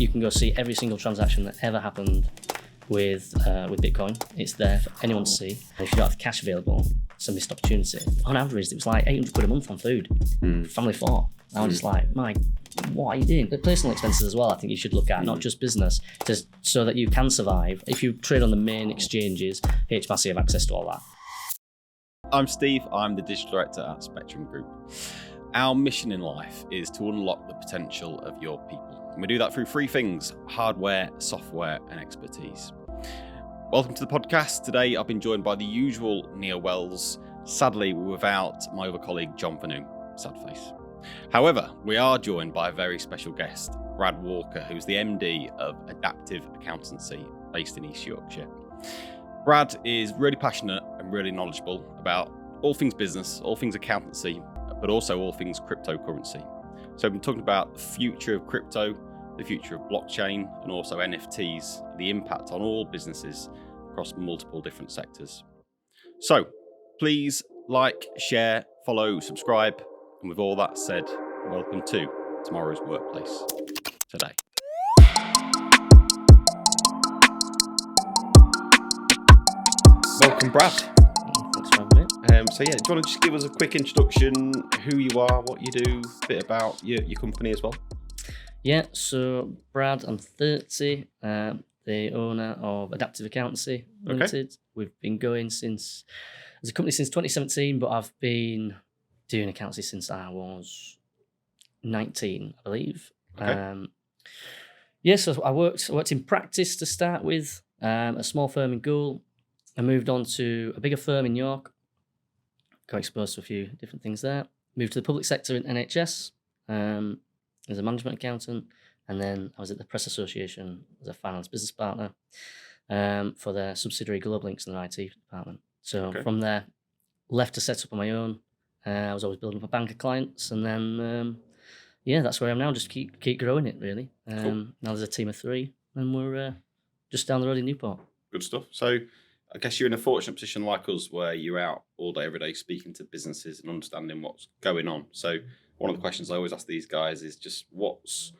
you can go see every single transaction that ever happened with Bitcoin. It's there for anyone to see. And if you don't have cash available, it's a missed opportunity. On average, it was like 800 quid a month on food, family 4. I was just like, Mike, what are you doing? The personal expenses as well, I think you should look at, not just business, so that you can survive. If you trade on the main exchanges, HMRC have access to all that. I'm Steve, I'm the Digital Director at Spectrum Group. Our mission in life is to unlock the potential of your people. And we do that through 3 things: hardware, software, and expertise. Welcome to the podcast. Today I've been joined by the usual Neil Wells. Sadly, we're without my other colleague, John Vanu. Sad face. However, we are joined by a very special guest, Brad Walker, who's the MD of Adaptive Accountancy based in East Yorkshire. Brad is really passionate and really knowledgeable about all things business, all things accountancy, but also all things cryptocurrency. So we've been talking about the future of crypto, the future of blockchain, and also NFTs, the impact on all businesses across multiple different sectors. So please like, share, follow, subscribe. And with all that said, welcome to tomorrow's workplace today. Welcome, Brad. Thanks for having me. Do you want to just give us a quick introduction, who you are, what you do, a bit about your company as well? Yeah, so Brad, I'm 30, the owner of Adaptive Accountancy Ltd. Okay. We've been going as a company since 2017, but I've been doing accountancy since I was 19, I believe. Okay. So I worked in practice to start with, a small firm in Goole. I moved on to a bigger firm in York, got exposed to a few different things there. Moved to the public sector in NHS as a management accountant, and then I was at the Press Association as a finance business partner for their subsidiary Global Links in their IT department. So From there, left to set up on my own. I was always building up a bank of clients, and then that's where I am now. Just keep growing it really. Cool. Now there's a team of 3, and we're just down the road in Newport. Good stuff. So I guess you're in a fortunate position like us, where you're out all day, every day, speaking to businesses and understanding what's going on. So one of the questions I always ask these guys is just what's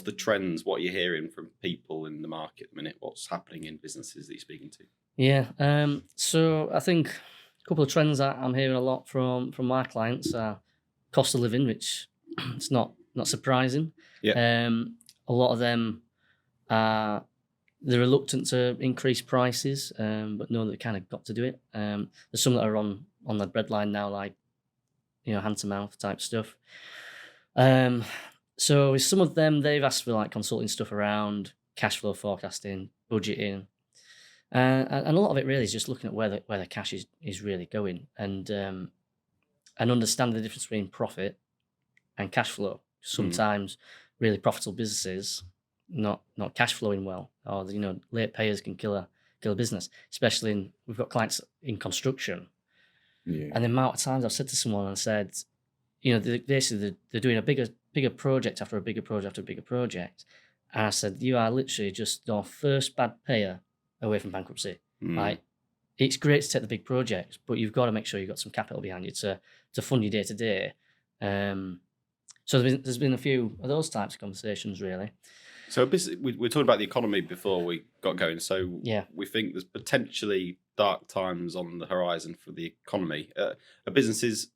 the trends, what you're hearing from people in the market at the minute, what's happening in businesses that you're speaking to? Yeah. So I think a couple of trends that I'm hearing a lot from my clients are cost of living, which it's not surprising. Yeah. A lot of them are they're reluctant to increase prices, but know that they kind of got to do it. There's some that are on the breadline now, like hand to mouth type stuff. So with some of them, they've asked for like consulting stuff around cash flow forecasting, budgeting. And a lot of it really is just looking at where the cash is really going, and understanding the difference between profit and cash flow. Sometimes really profitable businesses not cash flowing well, or late payers can kill a business. Especially we've got clients in construction, and the amount of times I've said to someone and said, they're doing a bigger project after a bigger project after a bigger project, and I said, you are literally just your first bad payer away from bankruptcy. Like, it's great to take the big projects, but you've got to make sure you've got some capital behind you to fund your day to day. So there's been a few of those types of conversations, really. So we're talking about the economy before we got going. So we think there's potentially dark times on the horizon for the economy. Are businesses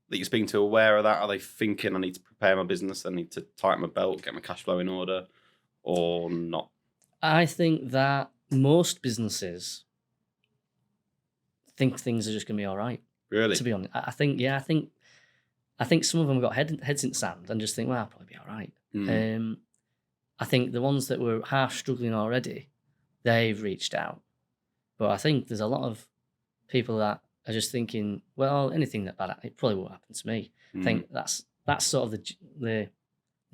that you're speaking to aware of that? Are they thinking, I need to prepare my business, I need to tighten my belt, get my cash flow in order, or not? I think that most businesses think things are just going to be all right. Really? To be honest, I think some of them got heads in the sand and just think, well, I'll probably be all right. I think the ones that were half struggling already, they've reached out. But I think there's a lot of people that are just thinking, well, anything that bad, it probably won't happen to me. I think that's sort of the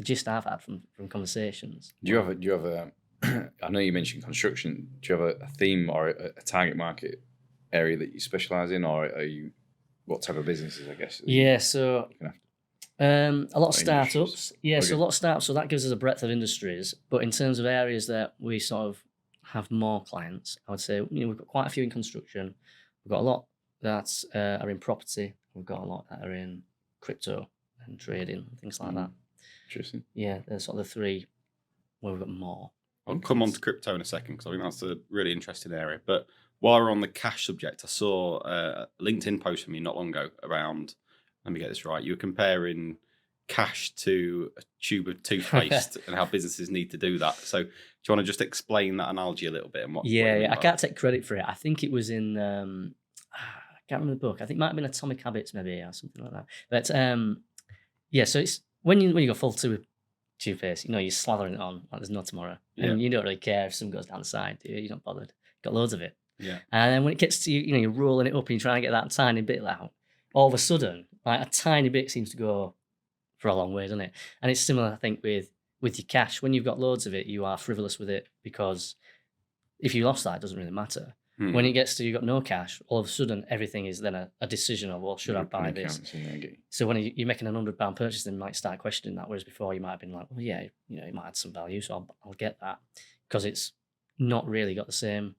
gist I've had from conversations. Do you have a I know you mentioned construction. Do you have a theme or a target market area that you specialize in, or are you what type of businesses, I guess? Yeah, so a lot of startups. Yeah, so a lot of startups. So that gives us a breadth of industries. But in terms of areas that we sort of have more clients, I would say we've got quite a few in construction. We've got a lot that are in property. We've got a lot that are in crypto and trading and things like that. Interesting. Yeah, they're sort of the 3 where we've got more. I'll come on to crypto in a second because I think that's a really interesting area. But while we're on the cash subject, I saw a LinkedIn post from you not long ago around, let me get this right, you were comparing cash to a tube of toothpaste and how businesses need to do that. So do you want to just explain that analogy a little bit? And what I can't take credit for it. I think it was in, I can't remember the book. I think it might have been Atomic Habits maybe or something like that. But so it's when you go full toothpaste, you're slathering it on like there's no tomorrow. And you don't really care if some goes down the side, do you? You're not bothered. Got loads of it. Yeah. And then when it gets to you're rolling it up and you're trying to get that tiny bit out, all of a sudden, like a tiny bit seems to go for a long way, doesn't it? And it's similar, I think, with your cash. When you've got loads of it, you are frivolous with it because if you lost that, it doesn't really matter. When it gets to you've got no cash, all of a sudden everything is then a decision of, well, should I buy this? So when you're making a £100 purchase, then you might start questioning that. Whereas before you might have been like, well, yeah, it might add some value, so I'll get that because it's not really got the same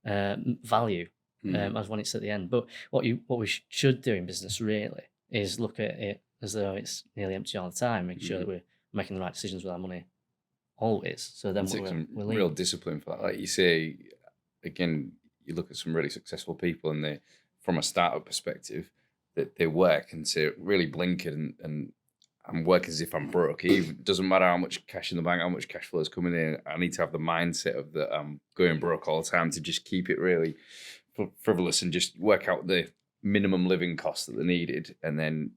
value as when it's at the end. But what we should do in business really is look at it as though it's nearly empty all the time, making sure that we're making the right decisions with our money always. So then we're real discipline for that. Like you say, again, you look at some really successful people and they, from a startup perspective, that they work and say really blinking and I'm working as if I'm broke. It doesn't matter how much cash in the bank, how much cash flow is coming in. I need to have the mindset of that I'm going broke all the time to just keep it really frivolous and just work out the minimum living costs that are needed. And then,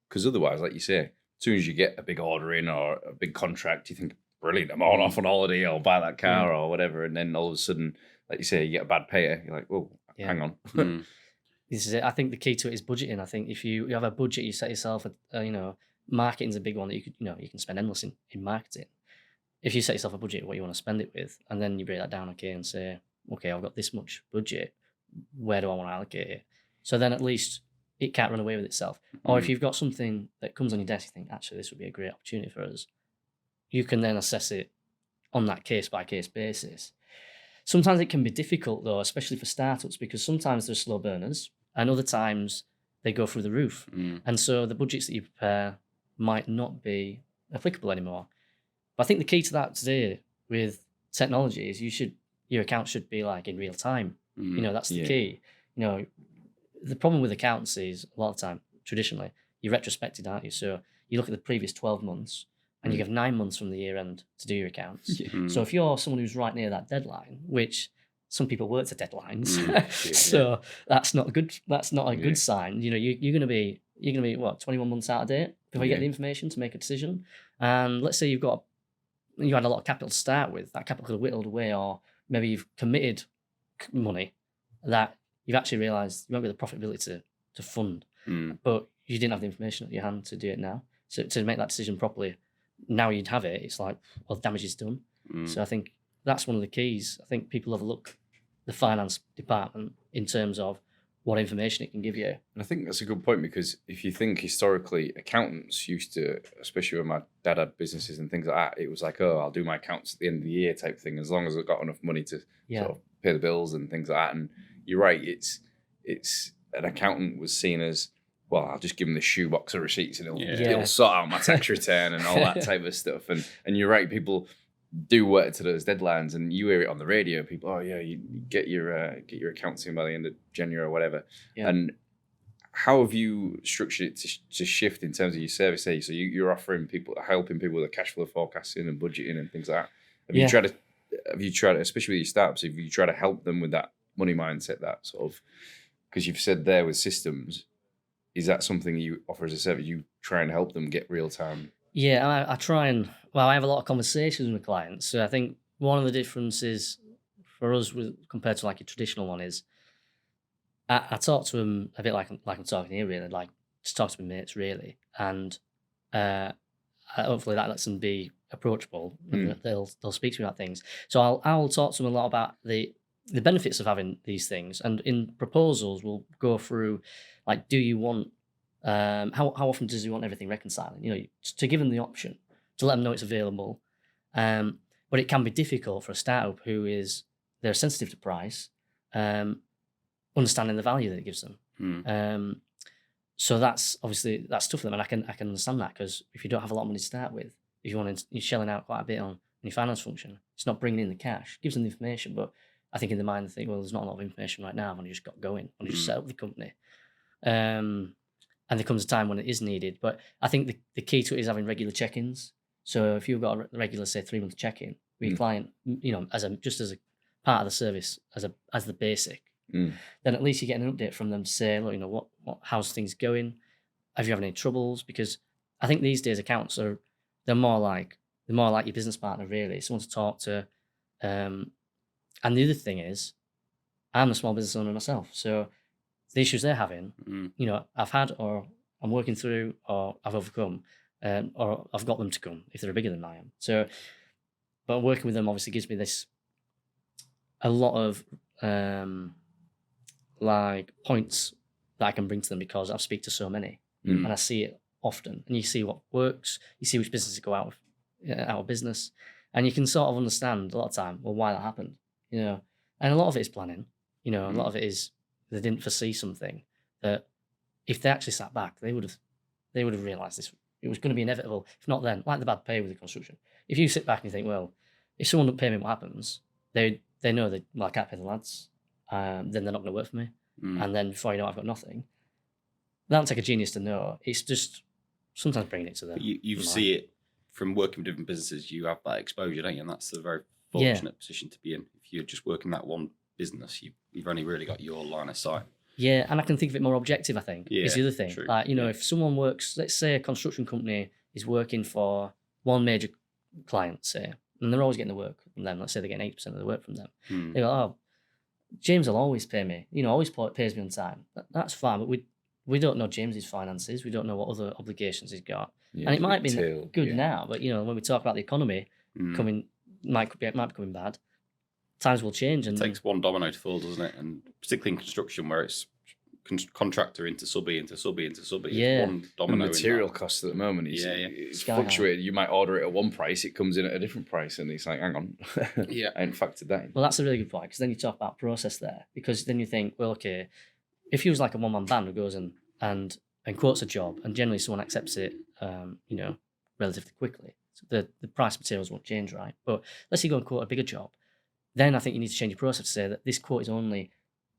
because otherwise, like you say, as soon as you get a big order in or a big contract, you think, brilliant, I'm all off on holiday, I'll buy that car or whatever. And then all of a sudden, like you say, you get a bad payer. You're like, oh, hang on. This is it. I think the key to it is budgeting. I think if you have a budget, you set yourself, marketing's a big one that you can spend endless in marketing. If you set yourself a budget, what you want to spend it with, and then you break that down, and say, okay, I've got this much budget. Where do I want to allocate it? So then at least it can't run away with itself. Or if you've got something that comes on your desk, you think, actually, this would be a great opportunity for us. You can then assess it on that case-by-case basis. Sometimes it can be difficult, though, especially for startups, because sometimes they're slow burners, and other times they go through the roof. And so the budgets that you prepare might not be applicable anymore. But I think the key to that today with technology is your account should be like in real time. That's the key. The problem with accountancy is a lot of the time, traditionally, you're retrospective, aren't you? So you look at the previous 12 months and you have 9 months from the year end to do your accounts. So if you're someone who's right near that deadline, which some people work to deadlines, so that's not good. That's not a good sign. You're going to be what, 21 months out of date before you get the information to make a decision. And let's say you had a lot of capital to start with. That capital could have whittled away, or maybe you've committed money that you've actually realised you won't get the profitability to fund, but you didn't have the information at your hand to do it now. So to make that decision properly, now you'd have it. It's like, well, damage is done. So I think that's one of the keys. I think people overlook the finance department in terms of what information it can give you. And I think that's a good point, because if you think historically, accountants used to, especially when my dad had businesses and things like that, it was like, oh, I'll do my accounts at the end of the year type thing, as long as I've got enough money to sort of pay the bills and things like that. And you're right, it's an accountant was seen as, well, I'll just give him the shoebox of receipts and it'll sort out my tax return and all that type of stuff. And you're right, people do work to those deadlines, and you hear it on the radio. People, oh yeah, you get your accounts in by the end of January or whatever. And how have you structured it to shift in terms of your service? So you're offering people, helping people with the cash flow forecasting and budgeting and things like that. Have you tried, especially with your startups, have you tried to help them with that money mindset, that sort of, because you've said there with systems, is that something you offer as a service? You try and help them get real time? Yeah, I try and, I have a lot of conversations with clients. So I think one of the differences for us compared to like a traditional one is I talk to them a bit like I'm talking here, really, like just talk to my mates, really. And hopefully that lets them be approachable. They'll speak to me about things. So I'll talk to them a lot about the benefits of having these things. And in proposals, we'll go through, like, do you want, how often does you want everything reconciling? To give them the option, to let them know it's available. But it can be difficult for a startup they're sensitive to price, understanding the value that it gives them. So that's tough for them, and I can understand that, because if you don't have a lot of money to start with, if you're shelling out quite a bit on your finance function. It's not bringing in the cash. It gives them the information, but I think in the mind they think, well, there's not a lot of information right now. I've only just got going. I've only just set up the company. And there comes a time when it is needed. But I think the key to it is having regular check-ins. So if you've got a regular, say, 3-month check-in with your client, as a part of the service, as the basic, then at least you're getting an update from them to say, look, how's things going? Have you had any troubles? Because I think these days accounts they're more like your business partner, really, someone to talk to. And the other thing is, I'm a small business owner myself, so the issues they're having, I've had, or I'm working through, or I've overcome, or I've got them to come if they're bigger than I am. So, but working with them obviously gives me a lot of points that I can bring to them because I speak to so many and I see it often. And you see what works, you see which businesses go out of business, and you can sort of understand a lot of time why that happened. And a lot of it is planning. A lot of it is they didn't foresee something that if they actually sat back, they would have realised this. It was going to be inevitable. If not then, like the bad pay with the construction. If you sit back and you think, well, if someone doesn't pay me, what happens? They know that, I can't pay the lads. Then they're not going to work for me. And then before you know it, I've got nothing. That don't take a genius to know. It's just sometimes bringing it to them. You see it from working with different businesses. You have that exposure, don't you? And that's a very fortunate position to be in. If you're just working that one business, you've only really got your line of sight. Yeah, and I can think of it more objective, I think, is the other thing. True. If someone works, let's say a construction company is working for one major client, say, and they're always getting the work from them. Let's say they're getting 80% of the work from them. They go, oh, James will always pay me. Always pays me on time. That's fine, but we don't know James's finances. We don't know what other obligations he's got. And it might be good now, but when we talk about the economy might be coming bad. Times will change, and it takes one domino to fall, doesn't it? And particularly in construction, where it's contractor into subby into subby into subby. Yeah. One domino. The material costs at the moment it's fluctuated. You might order it at one price, it comes in at a different price, and it's like, hang on, I hadn't factored that in. Well, that's a really good point, because then you talk about process there, because then you think, well, okay, if you was like a one-man band who goes in and quotes a job, and generally someone accepts it, relatively quickly, so the price of materials won't change, right? But let's say you go and quote a bigger job. Then I think you need to change your process to say that this quote is only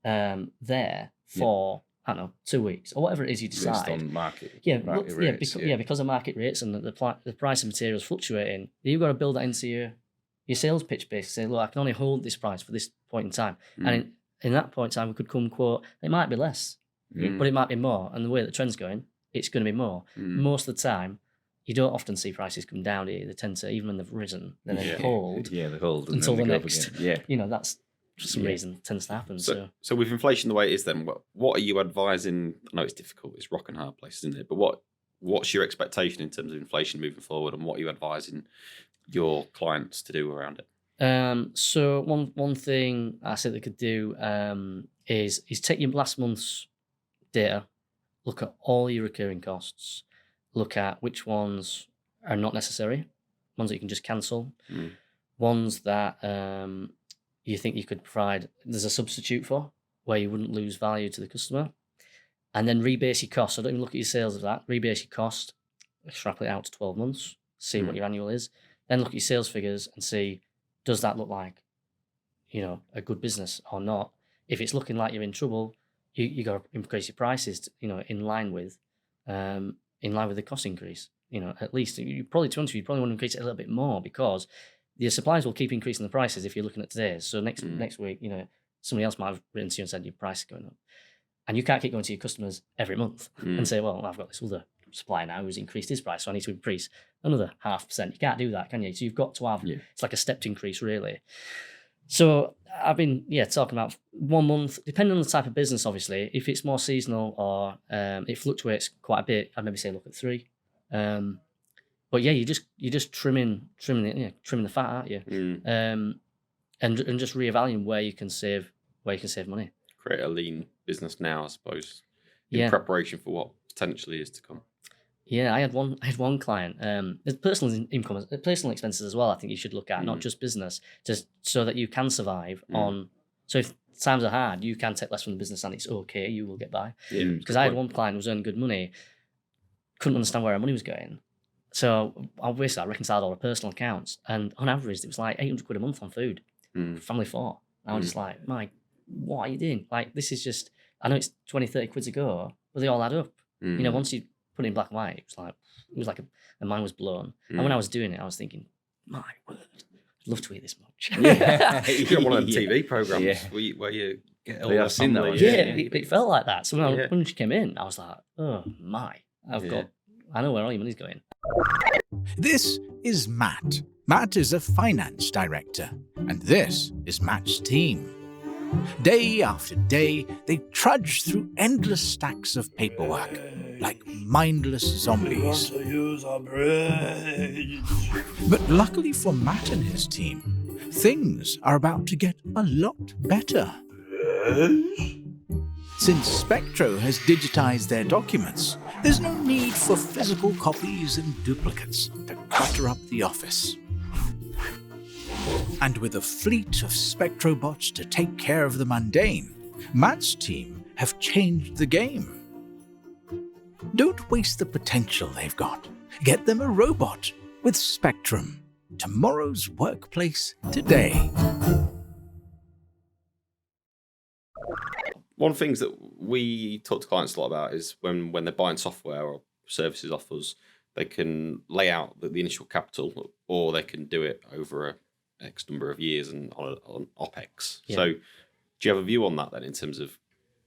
there for, I don't know, 2 weeks or whatever it is you decide. Based on market rates, because of market rates and the price of materials fluctuating, you've got to build that into your sales pitch, basically. Say, look, I can only hold this price for this point in time. And in that point in time, we could come quote, it might be less, but it might be more. And the way the trend's going, it's going to be more. Most of the time, you don't often see prices come down here. They tend to, even when they've risen, then they hold. Yeah, they hold until the next. Yeah. That's for some reason tends to happen. So with inflation the way it is, then what are you advising? I know it's difficult. It's rock and hard place, isn't it? But what's your expectation in terms of inflation moving forward, and what are you advising your clients to do around it? So one thing I said they could do is take your last month's data, look at all your recurring costs. Look at which ones are not necessary, ones that you can just cancel, ones that you think you could provide, there's a substitute for, where you wouldn't lose value to the customer, and then rebase your cost. So don't even look at your sales of that. Rebase your cost, extrapolate out to 12 months, see what your annual is, then look at your sales figures and see, does that look like, a good business or not? If it's looking like you're in trouble, you got to increase your prices, in line with the cost increase. At least you probably want to increase it a little bit more, because your suppliers will keep increasing the prices if you're looking at today's. So next week, somebody else might have written to you and said your price is going up, and you can't keep going to your customers every month and say, well, I've got this other supplier now who's increased his price, so I need to increase another 0.5%. You can't do that, can you? So you've got to have it's like a stepped increase, really. So I've been talking about 1 month, depending on the type of business. Obviously, if it's more seasonal or it fluctuates quite a bit, I'd maybe say look at 3. But you're just trimming the fat, aren't you? And just reevaluating where you can save money. Create a lean business now, I suppose, in preparation for what potentially is to come. Yeah, I had one client. There's personal income, personal expenses as well. I think you should look at, not just business, just so that you can survive on. So if times are hard, you can take less from the business, and it's okay. You will get by. Because I had one client who was earning good money, couldn't understand where her money was going, So obviously I reconciled all the personal accounts, and on average it was like 800 quid a month on food, family 4. And I was just like, Mike, what are you doing? Like, this is just, I know it's 20, 30 quid to go, but they all add up. You know, once you put it in black and white, it was like a mind was blown. And when I was doing it, I was thinking, my word, I'd love to eat this much. Yeah, you're one of the TV programs where you get all the family. It felt like that. So when she came in, I was like, oh my, I know where all your money's going. This is Matt. Matt is a finance director, and this is Matt's team. Day after day, they trudge through endless stacks of paperwork, like mindless zombies. But luckily for Matt and his team, things are about to get a lot better. Since Spectro has digitized their documents, there's no need for physical copies and duplicates to clutter up the office. And with a fleet of Spectrobots to take care of the mundane, Matt's team have changed the game. Don't waste the potential they've got. Get them a robot with Spectrum. Tomorrow's workplace today. One of the things that we talk to clients a lot about is when they're buying software or services off us, they can lay out the initial capital, or they can do it over a X number of years and on OPEX. Yeah. So do you have a view on that then, in terms of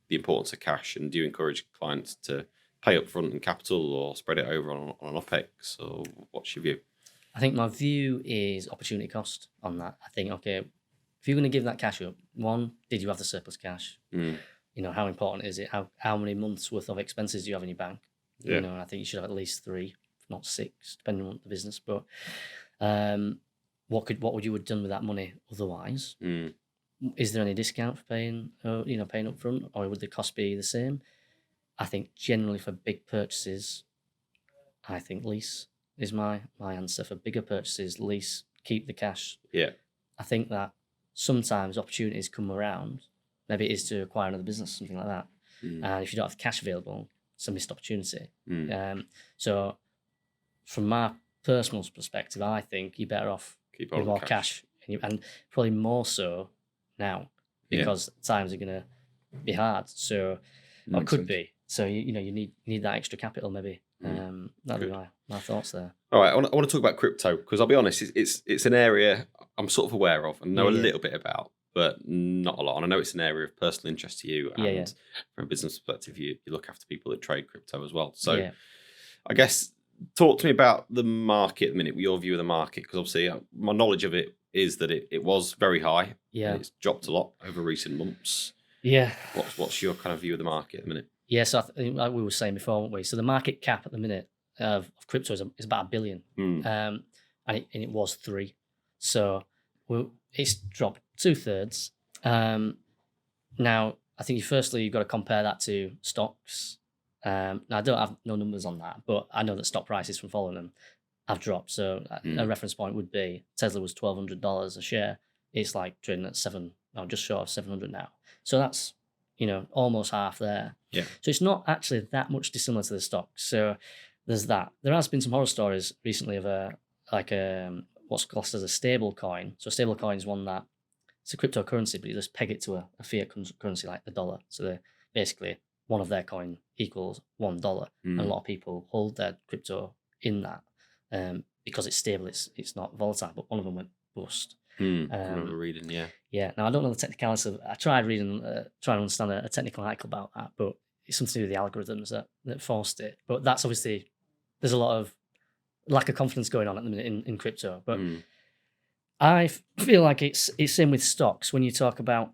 the importance of cash, and do you encourage clients to pay up front in capital or spread it over on an OPEX, or what's your view? I think my view is opportunity cost on that. I think, okay, if you're going to give that cash up, one, did you have the surplus cash? You know, how important is it? How many months worth of expenses do you have in your bank? Yeah. You know, I think you should have at least 3, if not 6, depending on the business. But what would you have done with that money otherwise? Is there any discount for paying up front, or would the cost be the same? I think generally for big purchases, I think lease is my answer. For bigger purchases, lease, keep the cash. Yeah. I think that sometimes opportunities come around. Maybe it is to acquire another business, something like that. And if you don't have cash available, it's a missed opportunity. So from my personal perspective, I think you're better off with more cash. And probably more so now, because times are going to be hard. So, or could be. So, you need that extra capital maybe. That'd be my thoughts there. All right, I want to talk about crypto, because I'll be honest, it's an area I'm sort of aware of and know a little bit about, but not a lot. And I know it's an area of personal interest to you, and from a business perspective, you look after people that trade crypto as well. So I guess talk to me about the market at the minute, your view of the market, because obviously my knowledge of it is that it was very high. Yeah. It's dropped a lot over recent months. Yeah. What's your kind of view of the market at the minute? Yeah, so like we were saying before, weren't we? So the market cap at the minute of crypto is about $1 billion. And it was 3. So it's dropped 2/3. Now, I think you've got to compare that to stocks. Now, I don't have no numbers on that, but I know that stock prices from following them have dropped. So a reference point would be Tesla was $1,200 a share. It's like trading at just short of 700 now. So that's, almost half there. Yeah. So it's not actually that much dissimilar to the stocks. So there's that. There has been some horror stories recently of what's classed as a stable coin. So a stable coin is one that it's a cryptocurrency, but you just peg it to a fiat currency like the dollar. So basically one of their coin equals $1. And a lot of people hold their crypto in that because it's stable, it's not volatile, but one of them went bust. I remember reading, Yeah. Now, I don't know the technicalities of I tried reading, trying to understand a technical article about that, but it's something to do with the algorithms that forced it. But that's obviously, there's a lot of lack of confidence going on at the minute in crypto. But I feel like it's same with stocks. When you talk about,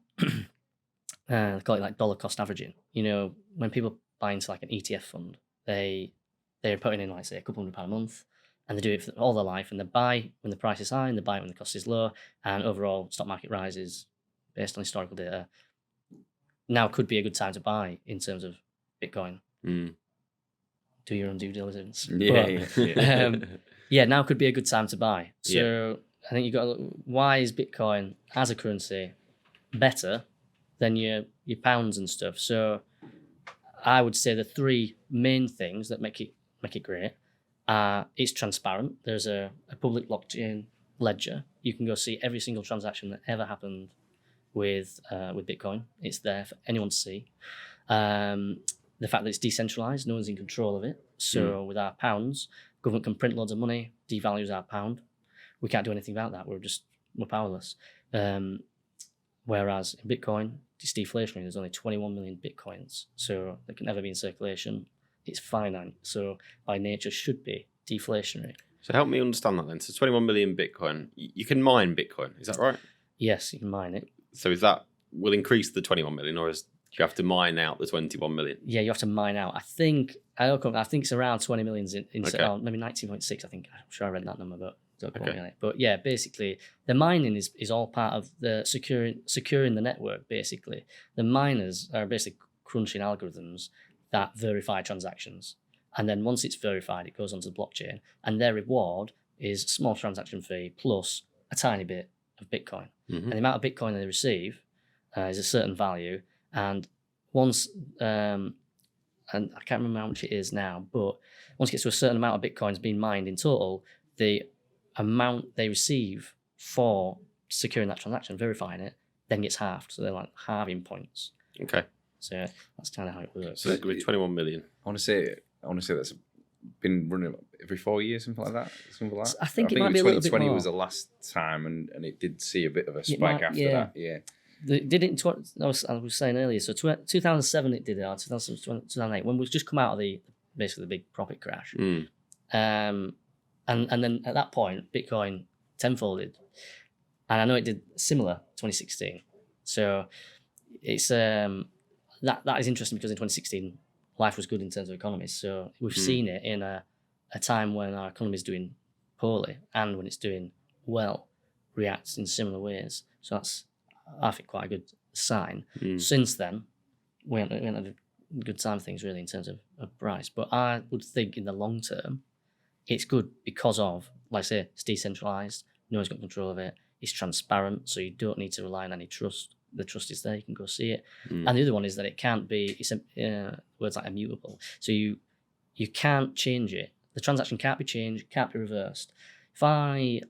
call it like dollar cost averaging, when people buy into like an ETF fund, they're putting in like, say, a couple £100 a month, and they do it for all their life, and they buy when the price is high and they buy when the cost is low, and overall stock market rises based on historical data. Now could be a good time to buy in terms of Bitcoin. Do your own due diligence. Now could be a good time to buy. So I think why is Bitcoin as a currency better than your pounds and stuff? So I would say the 3 main things that make it great It's transparent. There's a public blockchain ledger. You can go see every single transaction that ever happened with Bitcoin. It's there for anyone to see. The fact that it's decentralized, no one's in control of it. So with our pounds, government can print loads of money, devalues our pound. We can't do anything about that. We're powerless. Whereas in Bitcoin, it's deflationary. There's only 21 million Bitcoins, so they can never be in circulation. It's finite, so by nature should be deflationary. So help me understand that then. So 21 million Bitcoin, you can mine Bitcoin, is that right? Yes, you can mine it. So is that will increase the 21 million, or do you have to mine out the 21 million? Yeah, you have to mine out. I think it's around 20 million in okay. Maybe 19.6. I think I'm sure I read that number, but don't quote me on it. But yeah, basically the mining is all part of the securing the network. Basically, the miners are basically crunching algorithms that verify transactions, and then once it's verified, it goes onto the blockchain, and their reward is a small transaction fee plus a tiny bit of Bitcoin. And the amount of Bitcoin they receive is a certain value, and once and I can't remember how much it is now, but once it gets to a certain amount of Bitcoins being mined in total, the amount they receive for securing that transaction, verifying it, then gets halved. So they're like halving points. Okay. So that's kind of how it works. So with 21 million. I want to say that's been running every 4 years, something like that. I think it might be a little bit more. 2020 was the last time, and it did see a bit of a spike after that. Yeah. Did it I was saying earlier, so 2007 it did it, or 2008, when we've just come out of basically the big profit crash. And then at that point, Bitcoin tenfolded. And I know it did similar 2016. So it's that is interesting because in 2016, life was good in terms of economies. So we've seen it in a time when our economy is doing poorly and when it's doing well, reacts in similar ways. So that's, I think, quite a good sign. Since then, we haven't had a good time of things really in terms of price. But I would think in the long term, it's good because of, like I say, it's decentralized, no one's got control of it, it's transparent, so you don't need to rely on any trust. The trust is there, you can go see it. And the other one is that it can't be, words like immutable. So you can't change it. The transaction can't be changed, can't be reversed. If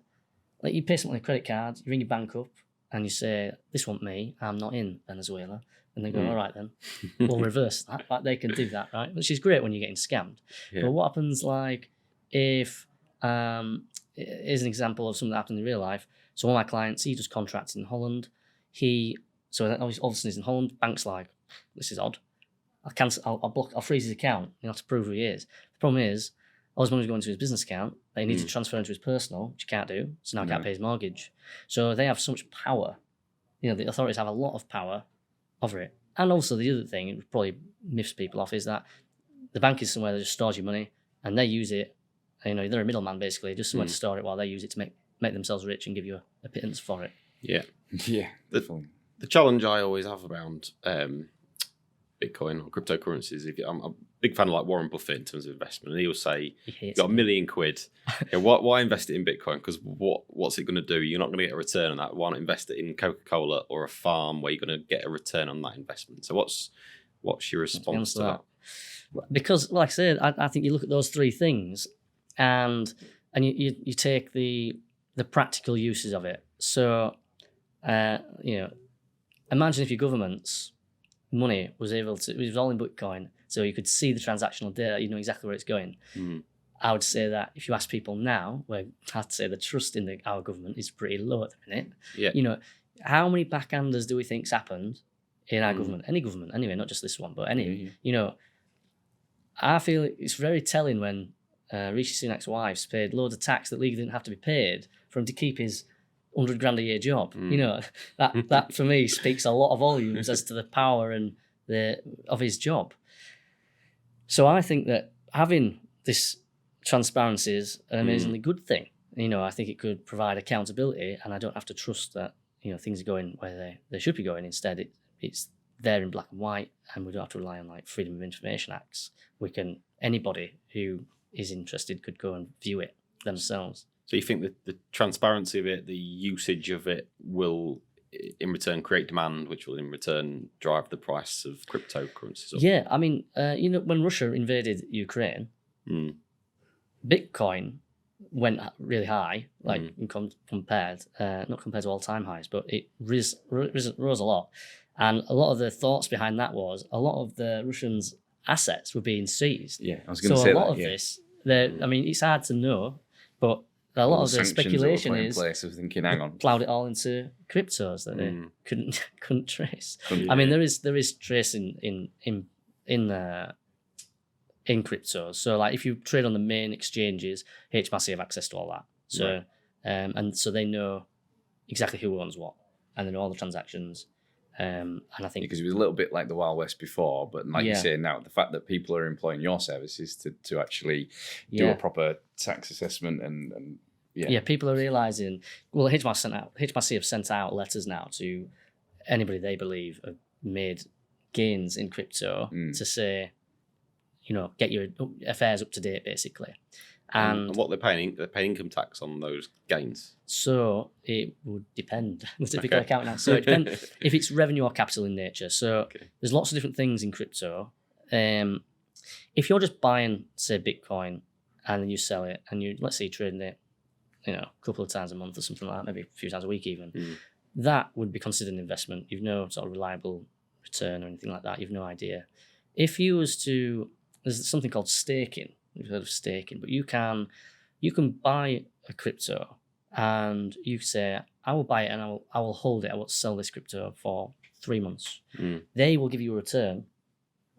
you pay something on a credit card, you ring your bank up and you say, this wasn't me, I'm not in Venezuela. And they go, all right then, we'll reverse that. Like, they can do that, right? Which is great when you're getting scammed. Yeah. But what happens like if, here's an example of something that happened in real life. So one of my clients, he does contracts in Holland. So obviously he's in Holland. Bank's like, this is odd. I'll freeze his account. You have to prove who he is. The problem is, all his money was going to his business account. They need to transfer into his personal, which you can't do. So now he can't pay his mortgage. So they have so much power. You know, the authorities have a lot of power over it. And also the other thing, it probably miffs people off, is that the bank is somewhere that just stores your money, and they use it. You know, they're a middleman basically, just somewhere to store it while they use it to make themselves rich and give you a pittance for it. Yeah. Yeah. The challenge I always have around Bitcoin or cryptocurrencies, I'm a big fan of like Warren Buffett in terms of investment, and he'll say, "You've got £1 million. Why invest it in Bitcoin? Because what's it going to do? You're not going to get a return on that. Why not invest it in Coca-Cola or a farm where you're going to get a return on that investment?" So what's your response to that? Because, like I said, I think you look at those three things, and you take the practical uses of it. So, imagine if your government's money was it was all in Bitcoin, so you could see the transactional data, you know exactly where it's going. I would say that if you ask people now, where I'd say the trust in our government is pretty low at the minute. Yeah. You know, how many backhanders do we think's happened in our government? Any government, anyway, not just this one, but any. You know, I feel it's very telling when Rishi Sunak's wife's paid loads of tax that legally didn't have to be paid for him to keep his $100,000 a year job. You know, that for me speaks a lot of volumes as to the power and of his job. So I think that having this transparency is an amazingly good thing. You know, I think it could provide accountability, and I don't have to trust that, you know, things are going where they should be going. Instead, it's there in black and white, and we don't have to rely on like Freedom of Information Acts. Anybody who is interested could go and view it themselves. So you think that the transparency of it, the usage of it will in return create demand, which will in return drive the price of cryptocurrencies up? Yeah, I mean, you know, when Russia invaded Ukraine, Bitcoin went really high, like compared, not compared to all-time highs, but it rose a lot. And a lot of the thoughts behind that was a lot of the Russians' assets were being seized. Yeah, I was going to say a lot that, of yeah. this, I mean, it's hard to know, but a lot of the speculation is place of thinking, hang on, plowed it all into cryptos that they couldn't trace. I mean, there is tracing in cryptos. So like if you trade on the main exchanges, HMRC have access to all that. So and so they know exactly who owns what, and they know all the transactions. And I think because it was a little bit like the Wild West before, but like you say now, the fact that people are employing your services to actually do a proper tax assessment and people are realizing. Well, HMRC have sent out letters now to anybody they believe have made gains in crypto to say, get your affairs up to date, basically. And what they're paying income tax on those gains. So it would depend. The typical accountant. So it depends if it's revenue or capital in nature. So there's lots of different things in crypto. If you're just buying, say, Bitcoin, and then you sell it, and let's say you're trading it, a couple of times a month or something like that, maybe a few times a week even, that would be considered an investment. You've no sort of reliable return or anything like that. You've no idea. If you was to, there's something called staking. You've heard of staking, but you can buy a crypto and you say, I will buy it and I will hold it. I will sell this crypto for 3 months. They will give you a return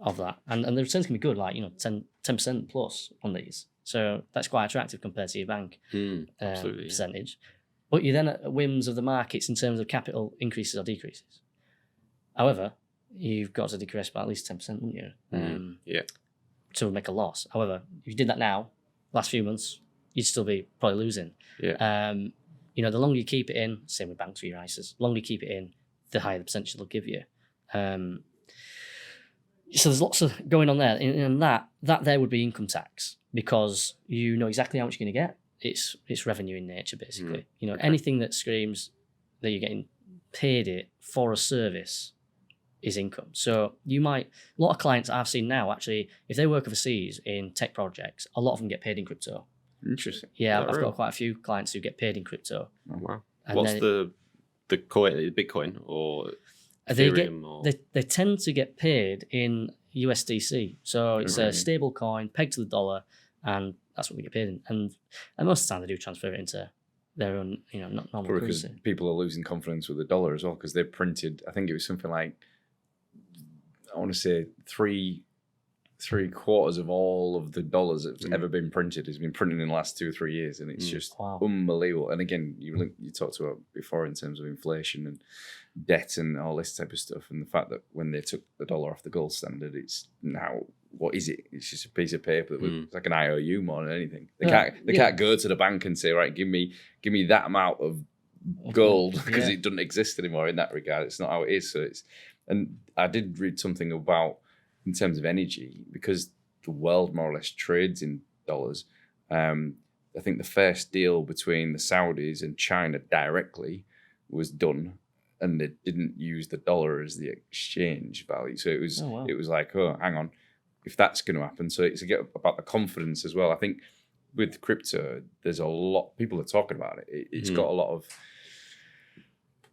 of that, and the returns can be good, like 10% plus on these. So that's quite attractive compared to your bank percentage. But you're then at whims of the markets in terms of capital increases or decreases. However, you've got to decrease by at least 10%, wouldn't you? To make a loss. However, if you did that now, last few months, you'd still be probably losing. The longer you keep it in, same with banks for your ISAs, the longer you keep it in, the higher the percentage they'll give you. So there's lots of going on there, and that there would be income tax, because you know exactly how much you're going to get. It's revenue in nature, basically. Anything that screams that you're getting paid it for a service is income. So a lot of clients I've seen now, actually, if they work overseas in tech projects, a lot of them get paid in crypto. Interesting. Yeah, I've got quite a few clients who get paid in crypto. Oh, wow. And what's the coin, Bitcoin or Ethereum? They tend to get paid in USDC. So it's a stable coin pegged to the dollar, and that's what we get paid in. And most of the time they do transfer it into their own, not normal currency. Because people are losing confidence with the dollar as well, because they printed, I think it was something like, I want to say three quarters of all of the dollars that's ever been printed has been printed in the last 2 or 3 years, and it's just unbelievable. And again, you talked about before in terms of inflation and debt and all this type of stuff, and the fact that when they took the dollar off the gold standard, it's now, what is it? It's just a piece of paper that it's like an IOU more than anything. They can't go to the bank and say, right, give me that amount of gold, because it doesn't exist anymore in that regard. It's not how it is. So and I did read something about, in terms of energy, because the world more or less trades in dollars. I think the first deal between the Saudis and China directly was done, and they didn't use the dollar as the exchange value. So it was like, oh, hang on, if that's going to happen. So it's about the confidence as well. I think with crypto, there's a lot, people are talking about it. It's got a lot of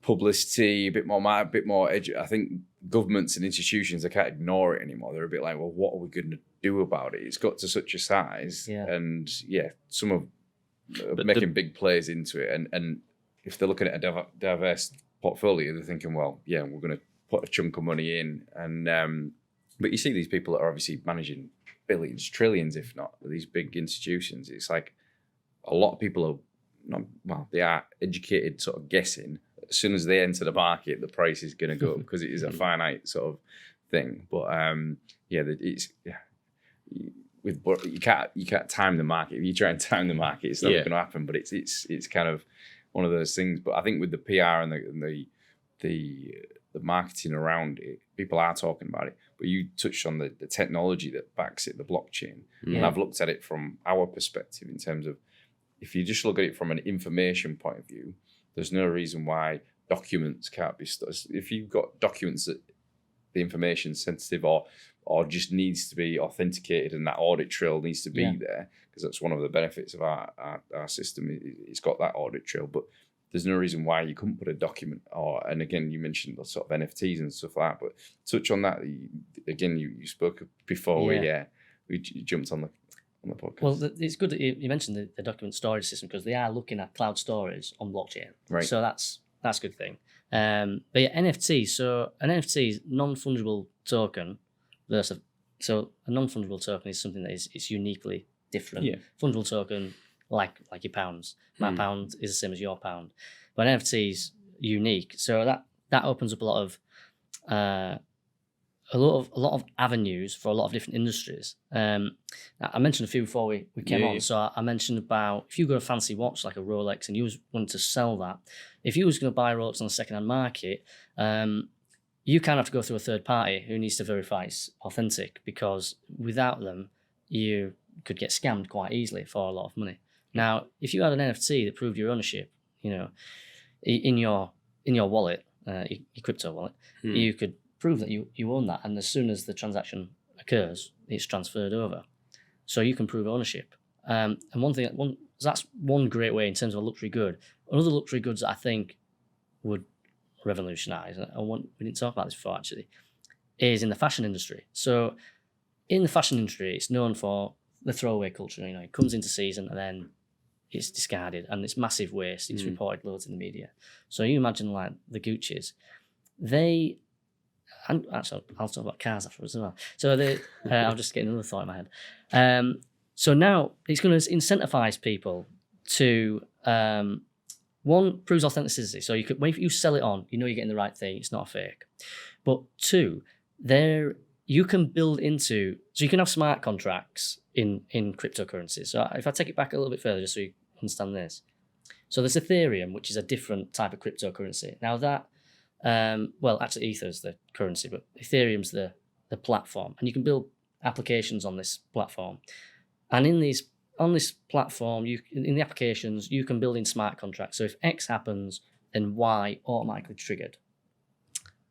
publicity, a bit more edge. I think governments and institutions, they can't ignore it anymore. They're a bit like, well, what are we going to do about it? It's got to such a size, and some of making big plays into it. And if they're looking at a diverse portfolio, they're thinking, well, we're going to put a chunk of money in. And but you see these people that are obviously managing billions, trillions, if not, these big institutions. It's like a lot of people they are educated, sort of guessing. As soon as they enter the market, the price is going to go up, because it is a finite sort of thing. But you can't time the market. If you try and time the market, it's not going to happen. But it's kind of one of those things. But I think with the PR and the marketing around it, people are talking about it. But you touched on the technology that backs it, the blockchain. And I've looked at it from our perspective in terms of, if you just look at it from an information point of view, there's no reason why documents can't be stored. If you've got documents that the information's sensitive, or or just needs to be authenticated, and that audit trail needs to be there, because that's one of the benefits of our system. It's got that audit trail, but there's no reason why you couldn't put a document, and again, you mentioned the sort of NFTs and stuff like that, but touch on that. Again, you spoke before we jumped on the podcast. Well, it's good that you mentioned the document storage system, because they are looking at cloud storage on blockchain. Right. So that's a good thing. But yeah, NFT. So an NFT is non-fungible token versus. So a non-fungible token is something that is uniquely different. Yeah. Fungible token, like your pounds. My pound is the same as your pound, but an NFT is unique. So that opens up a lot of avenues for a lot of different industries. I mentioned a few before we came on. So I mentioned about if you got a fancy watch like a Rolex and you was wanting to sell that, if you was going to buy a Rolex on the second-hand market, you kind of have to go through a third party who needs to verify it's authentic, because without them, you could get scammed quite easily for a lot of money. Now, if you had an NFT that proved your ownership, in your wallet, your crypto wallet, you could prove that you own that, and as soon as the transaction occurs, it's transferred over. So you can prove ownership. And that's one great way in terms of a luxury good. Another luxury goods that I think would revolutionise, we didn't talk about this before actually, is in the fashion industry. So in the fashion industry, it's known for the throwaway culture. It comes into season and then it's discarded, and it's massive waste. It's reported loads in the media. So you imagine like the Gucci's, and actually, I'll talk about cars afterwards as well. So I'll just get another thought in my head. So now it's going to incentivize people to one, proves authenticity. So when you sell it on, you're getting the right thing. It's not a fake. But two, you can build into, so you can have smart contracts in cryptocurrencies. So if I take it back a little bit further, just so you understand this. So there's Ethereum, which is a different type of cryptocurrency. Now that, actually Ether's the currency, but Ethereum's the platform, and you can build applications on this platform. And on this platform, in the applications, you can build in smart contracts. So if X happens, then Y automatically triggered.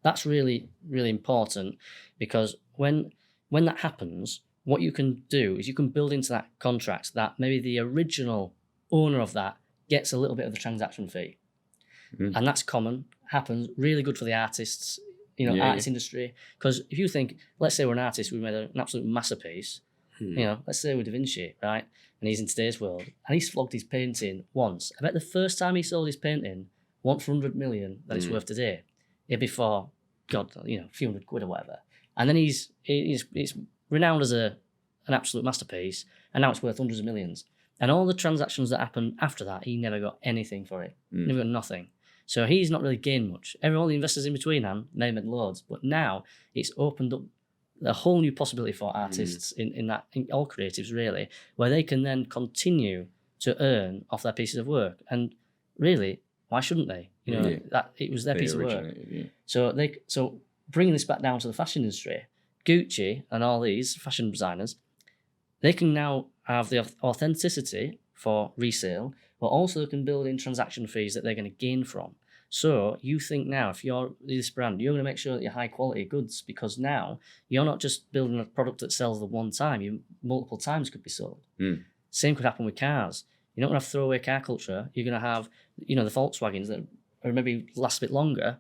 That's really, really important, because when that happens, what you can do is you can build into that contract that maybe the original owner of that gets a little bit of the transaction fee. And that's common, happens, really good for the artists, artist industry. Because if you think, let's say we're an artist, we made an absolute masterpiece, let's say we're Da Vinci, right? And he's in today's world, and he's flogged his painting once. I bet the first time he sold his painting, once for 100 million that it's worth today, it'd be for, God, a few hundred quid or whatever. And then he's renowned as an absolute masterpiece, and now it's worth hundreds of millions. And all the transactions that happened after that, he never got anything for it. Never got nothing. So he's not really gained much. All the investors in between him, they made loads. But now it's opened up a whole new possibility for artists in all creatives, really, where they can then continue to earn off their pieces of work. And really, why shouldn't they? That it was their piece of work. So bringing this back down to the fashion industry, Gucci and all these fashion designers, they can now have the authenticity for resale, but also they can build in transaction fees that they're going to gain from. So you think now, if you're this brand, you're going to make sure that you're high quality goods, because now you're not just building a product that sells the one time, multiple times could be sold. Same could happen with cars. You're not going to have throwaway car culture. You're going to have, the Volkswagens that are maybe last a bit longer.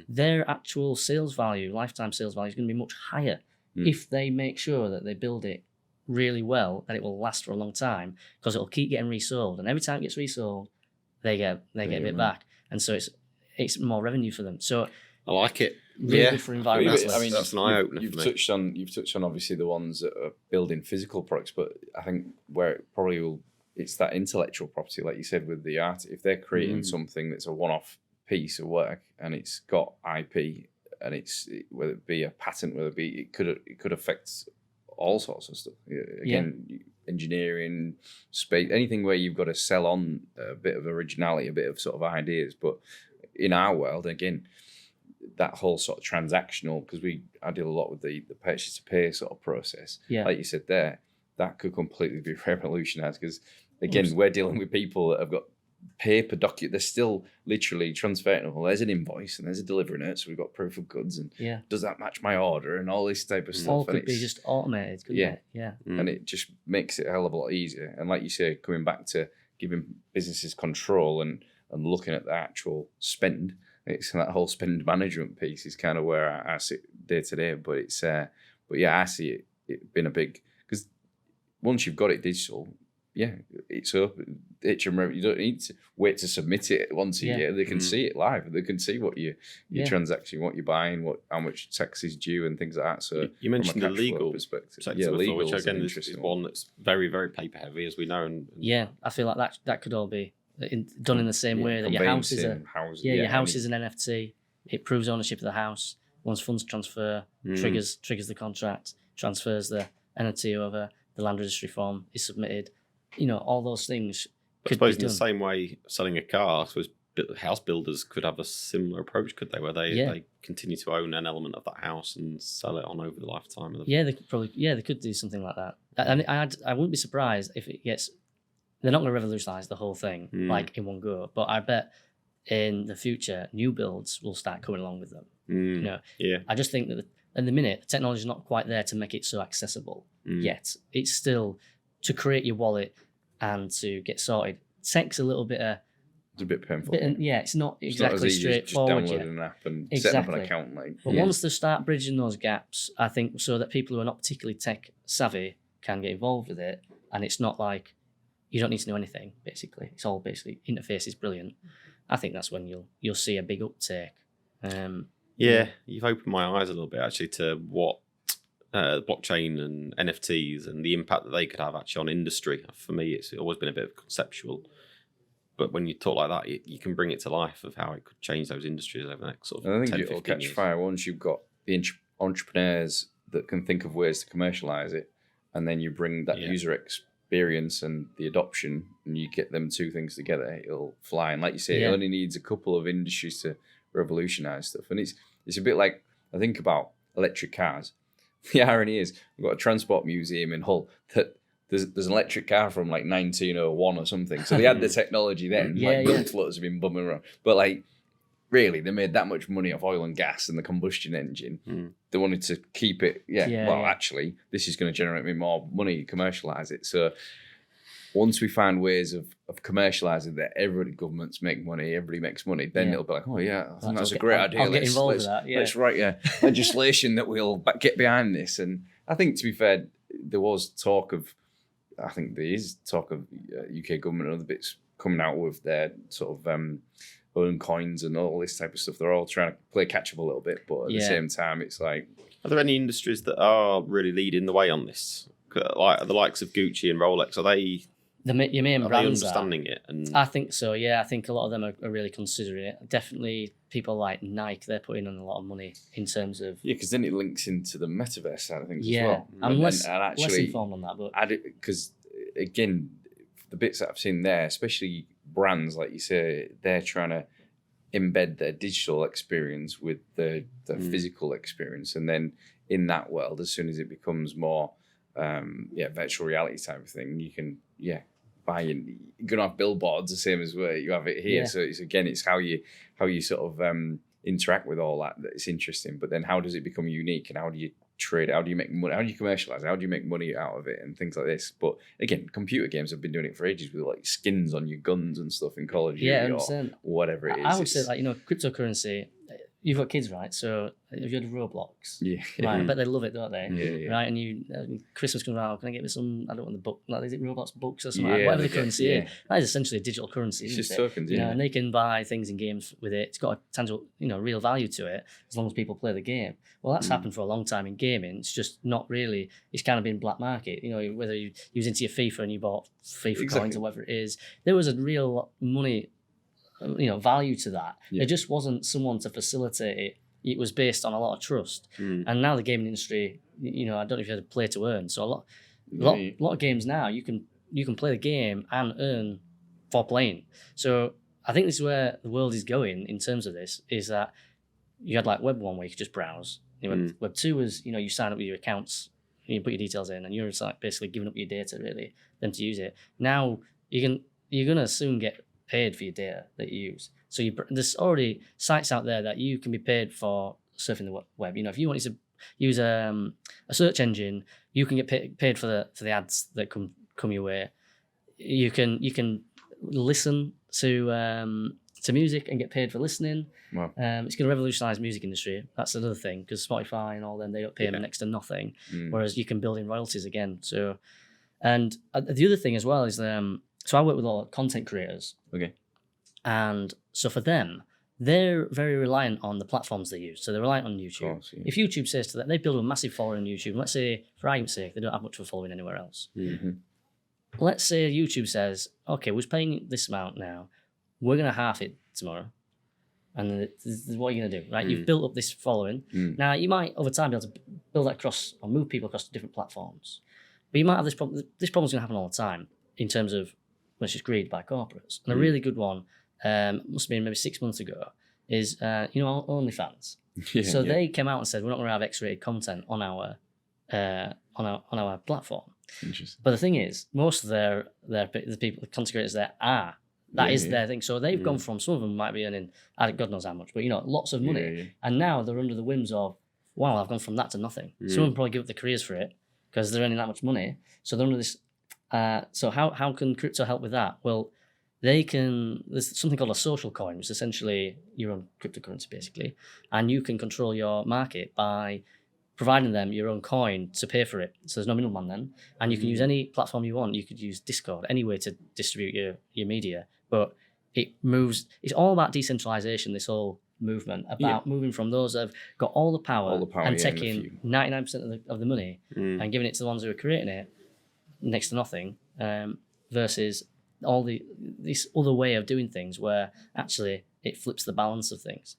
Their actual sales value, lifetime sales value, is going to be much higher if they make sure that they build it really well, that it will last for a long time, because it'll keep getting resold, and every time it gets resold, they get a bit back, and so it's more revenue for them. So I like it. Really good for environmentalists. I mean, that's an eye opener. You've touched on obviously the ones that are building physical products, but I think where it probably it's that intellectual property, like you said, with the art. If they're creating something that's a one-off piece of work and it's got IP, and whether it be a patent, it could affect all sorts of stuff. Again, engineering, space, anything where you've got to sell on a bit of originality, a bit of sort of ideas. But in our world, again, that whole sort of transactional, because I deal a lot with the purchase to pay sort of process. Like you said there, that could completely be revolutionized, because again, we're dealing with people that have got paper document. They're still literally transferring. Well, there's an invoice and there's a delivering it, so we've got proof of goods. And does that match my order and all this type of stuff? All could be just automated, couldn't it? Yeah. And it just makes it a hell of a lot easier. And like you say, coming back to giving businesses control and looking at the actual spend, it's that whole spend management piece is kind of where I sit day to day. But it's I see it being a big, because once you've got it digital, it's open. HM, you don't need to wait to submit it once a year. They can see it live. They can see what your transaction, what you're buying, how much tax is due, and things like that. So you mentioned the legal perspective, legal, which again is one that's very, very paper heavy, as we know. And I feel like that could all be done in the same way that your house is your house is an NFT. It proves ownership of the house. Once funds transfer, triggers the contract, transfers the NFT over. The land registry form is submitted. All those things. I suppose in the same way, selling a car, I suppose house builders could have a similar approach, could they? Where they continue to own an element of that house and sell it on over the lifetime of the... they could probably they could do something like that. And I wouldn't be surprised if it gets. They're not going to revolutionise the whole thing like in one go, but I bet in the future new builds will start coming along with them. I just think that at the minute the technology is not quite there to make it so accessible yet. It's still to create your wallet and to get sorted. Tech's a little bit. It's a bit painful. It's not exactly straightforward yet. Just download an app and set up an account. But once they start bridging those gaps, I think so that people who are not particularly tech savvy can get involved with it, and it's not like you don't need to know anything. Basically, it's all interface is brilliant. I think that's when you'll see a big uptake. You've opened my eyes a little bit actually to what blockchain and NFTs and the impact that they could have actually on industry. For me, it's always been a bit of conceptual, but when you talk like that, you can bring it to life of how it could change those industries over the next sort of 10, 15 years. I think it'll catch fire once you've got the entrepreneurs that can think of ways to commercialize it, and then you bring that user experience and the adoption, and you get them two things together, it'll fly. And like you say, it only needs a couple of industries to revolutionize stuff. And it's a bit like, I think about electric cars. The irony is, we've got a transport museum in Hull that there's an electric car from like 1901 or something. So they had the technology then, boom floats have been bumming around. But really, they made that much money off oil and gas and the combustion engine. They wanted to keep it. Actually, this is going to generate me more money, commercialize it. So once we find ways of commercializing that, governments make money, everybody makes money, then it'll be like, I think that's a great idea. I'll get involved with that. Let's write legislation that will get behind this. And I think, to be fair, there was talk of, I think there is talk of UK government and other bits coming out with their sort of own coins and all this type of stuff. They're all trying to play catch up a little bit, but at the same time, it's like... Are there any industries that are really leading the way on this? Like the likes of Gucci and Rolex, are they... Your main brands understanding it? And I think so, I think a lot of them are really considering it. Definitely people like Nike, they're putting in a lot of money in terms of... Yeah, because then it links into the metaverse side of things as well. I'm less informed on that. But because, again, the bits that I've seen there, especially brands, like you say, they're trying to embed their digital experience with the physical experience. And then in that world, as soon as it becomes more, virtual reality type of thing, you can, you're gonna have billboards the same as where you have it here. So it's how you sort of interact with all that it's interesting. But then how does it become unique, and how do you trade it? How do you make money? How do you commercialize it? How do you make money out of it and things like this? But again, computer games have been doing it for ages with like skins on your guns and stuff in Call of Duty or whatever it is. I would say cryptocurrency. You've got kids, right? So have you heard of Roblox? Yeah. Right, I bet they love it, don't they? Yeah. Right, and you Christmas comes around, can I get me some, I don't want the book, like, is it Roblox books or something? Whatever the currency is. That is essentially a digital currency, it's just it? tokens, and they can buy things in games with it. It's got a tangible, real value to it as long as people play the game. Well, that's happened for a long time in gaming. It's just not really, it's kind of been black market. Whether you was into your FIFA and you bought FIFA coins or whatever it is, there was a real money, value to that. There just wasn't someone to facilitate it. It was based on a lot of trust. And now the gaming industry, I don't know if you had to play to earn. So a lot of games now, you can play the game and earn for playing. So I think this is where the world is going in terms of this, is that you had like Web 1 where you could just browse. Web 2 was, you sign up with your accounts, you put your details in, and you're like basically giving up your data really, them to use it. Now you're going to soon get paid for your data that you use. So there's already sites out there that you can be paid for surfing the web. You know, if you wanted to use a search engine, you can get paid for the ads that come your way. You can listen to music and get paid for listening. Wow. It's going to revolutionize music industry. That's another thing, because Spotify and all them, they don't pay them next to nothing, whereas you can build in royalties again. So, and the other thing as well is so I work with a lot of content creators. Okay. And so for them, they're very reliant on the platforms they use. So they're reliant on YouTube. Of course, yeah. If YouTube says to them, they build a massive following on YouTube. Let's say, for argument's sake, they don't have much of a following anywhere else. Mm-hmm. Let's say YouTube says, okay, we're paying this amount now. We're going to half it tomorrow. And this is what you're going to do, right? You've built up this following. Now, you might, over time, be able to build that across or move people across to different platforms. But you might have this problem. This problem's going to happen all the time in terms of, well, it's just greed by corporates. And a really good one, must have been maybe 6 months ago, is, OnlyFans. So they came out and said, we're not going to have X-rated content on our platform. Interesting. But the thing is, most of the people, the content creators there are. That is their thing. So they've gone from, some of them might be earning, God knows how much, but lots of money. Yeah. And now they're under the whims of, wow, I've gone from that to nothing. Some of them probably give up their careers for it because they're earning that much money. So they're under this. So how can crypto help with that? Well, there's something called a social coin, which is essentially your own cryptocurrency, basically. And you can control your market by providing them your own coin to pay for it. So there's no middleman then. And you can use any platform you want. You could use Discord, any way to distribute your media. But it's all about decentralization, this whole movement, about moving from those that have got all the power and taking 99% of the money and giving it to the ones who are creating it, next to nothing, versus all this other way of doing things where actually it flips the balance of things.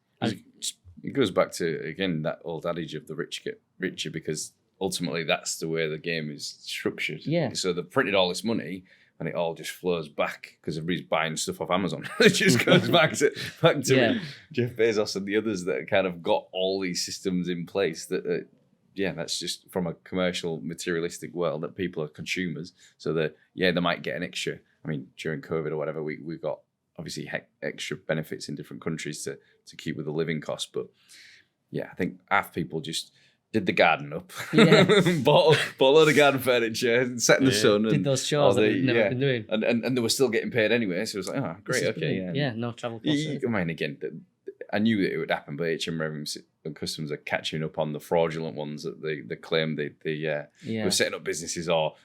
It goes back to, again, that old adage of the rich get richer, because ultimately that's the way the game is structured. Yeah. So they've printed all this money and it all just flows back because everybody's buying stuff off Amazon. It just goes back to Jeff Bezos and the others that kind of got all these systems in place that, that's just from a commercial, materialistic world that people are consumers. So that, they might get an extra. I mean, during COVID or whatever, we got obviously extra benefits in different countries to keep with the living cost. But I think half people just did the garden up, bought a load of garden furniture, sat in the sun. Did those chores that they've never been doing. And they were still getting paid anyway. So it was like, oh, great, okay. Yeah, no travel costs. I mean, again, I knew that it would happen, but HM Revenue and Customs are catching up on the fraudulent ones that they claim they were setting up businesses or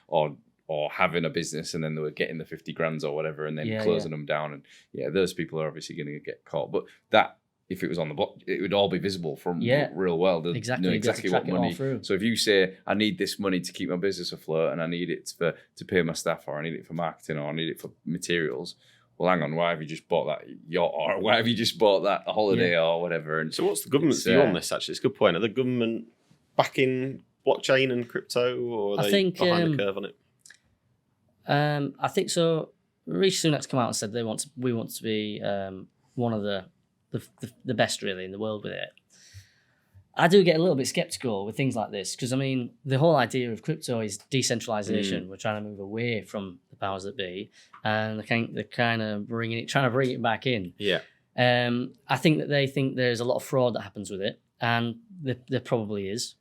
having a business, and then they were getting the 50 grand or whatever and then closing them down. And those people are obviously going to get caught. But that, if it was on the block, it would all be visible from the real world. They'd know exactly what money. So if you say, I need this money to keep my business afloat and I need it to pay my staff, or I need it for marketing, or I need it for materials, well, hang on, why have you just bought that yacht, or why have you just bought that holiday or whatever? And so what's the government's view on this, actually? It's a good point. Are the government backing blockchain and crypto, or are they behind the curve on it? I think so. Rishi Sunak's come out and said we want to be one of the best really in the world with it. I do get a little bit skeptical with things like this because, I mean, the whole idea of crypto is decentralization. We're trying to move away from the powers that be, and they're kind of trying to bring it back in. Yeah. I think that they think there's a lot of fraud that happens with it, and there probably is.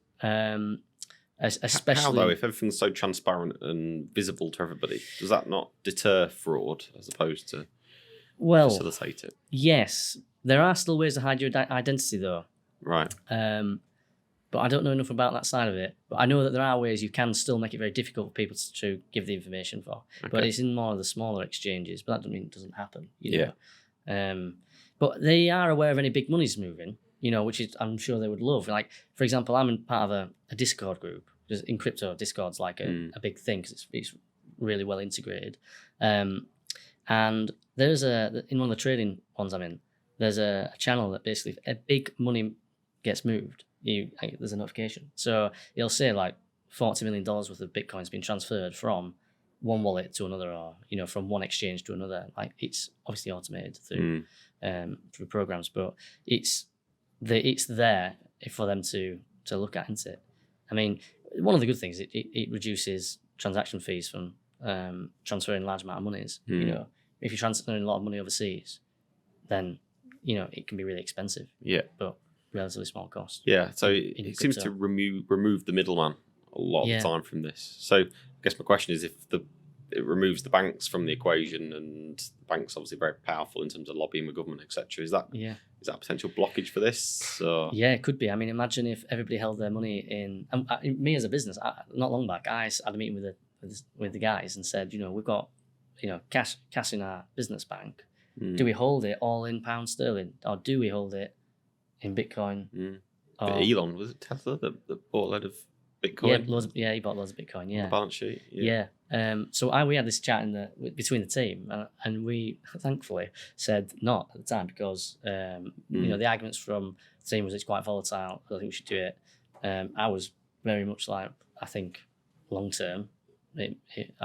Especially how though, if everything's so transparent and visible to everybody, does that not deter fraud as opposed to facilitate it? Yes, there are still ways to hide your identity though. Right. But I don't know enough about that side of it. But I know that there are ways you can still make it very difficult for people to give the information for. Okay. But it's in more of the smaller exchanges. But that doesn't mean it doesn't happen. You know? But they are aware of any big money's moving. Which is, I'm sure they would love. Like, for example, I'm part of a Discord group. Just in crypto, Discord's like a big thing because it's really well integrated. And there's in one of the trading ones I'm in, there's a channel that basically, if a big money gets moved, there's a notification. So it'll say like $40 million worth of Bitcoin's been transferred from one wallet to another, or from one exchange to another. Like, it's obviously automated through programs, but it's there for them to look at, isn't it? I mean, one of the good things, it reduces transaction fees from transferring large amount of monies. if you're transferring a lot of money overseas, then it can be really expensive. Yeah, but relatively small cost. Yeah, so it seems to remove the middleman a lot of the time from this. So I guess my question is, if it removes the banks from the equation, and the banks obviously very powerful in terms of lobbying the government, etc. Is that a potential blockage for this? Or? Yeah, it could be. I mean, imagine if everybody held their money in. Me as a business, not long back, I had a meeting with the guys and said, we've got cash in our business bank. Do we hold it all in pound sterling, or do we hold it in Bitcoin? Elon, was it Tesla that bought a load of Bitcoin? He bought loads of Bitcoin. Yeah, on the balance sheet. So we had this chat between the team, and we thankfully said not at the time, because the arguments from the team was it's quite volatile. I don't think we should do it. I was very much like, I think long term, I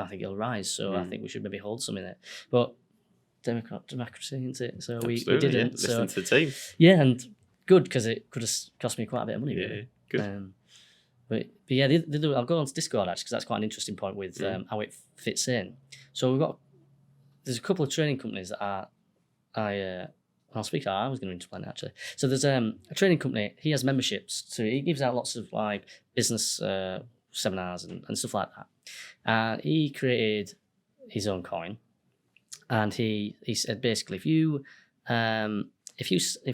think it'll rise. So I think we should maybe hold some in it. But democracy, isn't it? So we didn't. Yeah. Listen to the team. Yeah, and good, because it could have cost me quite a bit of money. Really. Good. But I'll go on to Discord actually, because that's quite an interesting point with how it fits in. So there's a couple of training companies that I'll speak about. I was going to explain it actually. So there's a training company. He has memberships, so he gives out lots of like business seminars and stuff like that. And he created his own coin, and he said basically, if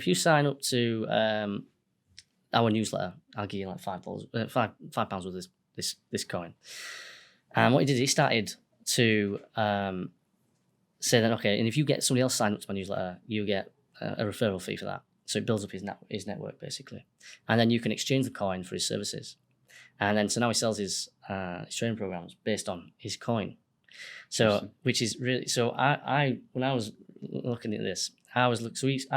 you sign up to our newsletter, I'll give you like £5 worth of this coin. And what he did, he started to say that, okay, and if you get somebody else signed up to my newsletter, you get a referral fee for that. So it builds up his network basically, and then you can exchange the coin for his services. And then so now he sells his training programs based on his coin. So which is really, so I when I was looking at this, I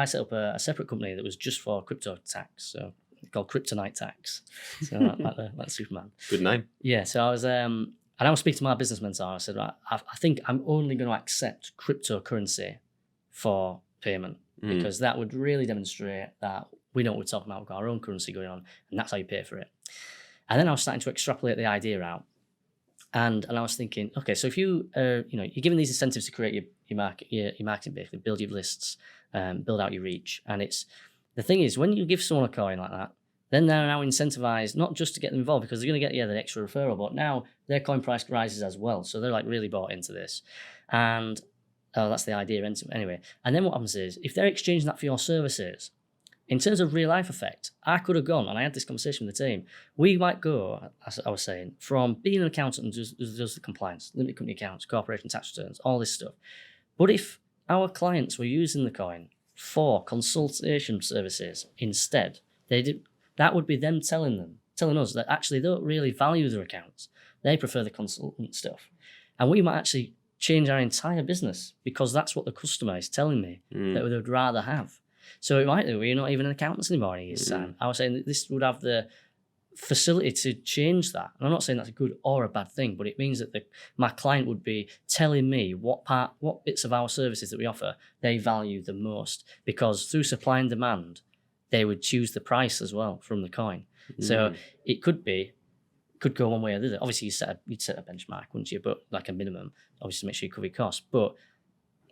set up a separate company that was just for crypto tax. So called Kryptonite Tax. So like Superman. Good name. Yeah. So I was speaking to my business mentor. I said, I think I'm only going to accept cryptocurrency for payment, because that would really demonstrate that we know what we're talking about. We've got our own currency going on, and that's how you pay for it. And then I was starting to extrapolate the idea out, and I was thinking, okay, so if you're given these incentives to create your marketing, basically build your lists, build out your reach, and the thing is, when you give someone a coin like that, then they're now incentivized not just to get them involved, because they're going to get the extra referral, but now their coin price rises as well. So they're like really bought into this, and that's the idea anyway. And then what happens is, if they're exchanging that for your services, in terms of real life effect, I could have gone, and I had this conversation with the team. We might go, as I was saying, from being an accountant who does the compliance, limited company accounts, corporation tax returns, all this stuff. But if our clients were using the coin for consultation services instead, that would be them telling us that actually they don't really value their accounts. They prefer the consultant stuff. And we might actually change our entire business, because that's what the customer is telling me that they would rather have. So it might be we're not even an accountant anymore in a year's time. I was saying that this would have the facility to change that. And I'm not saying that's a good or a bad thing, but it means that my client would be telling me what bits of our services that we offer they value the most, because through supply and demand, they would choose the price as well from the coin. So it could go one way or the other. Obviously, you'd set a benchmark, wouldn't you? But like a minimum, obviously, to make sure you cover your costs. But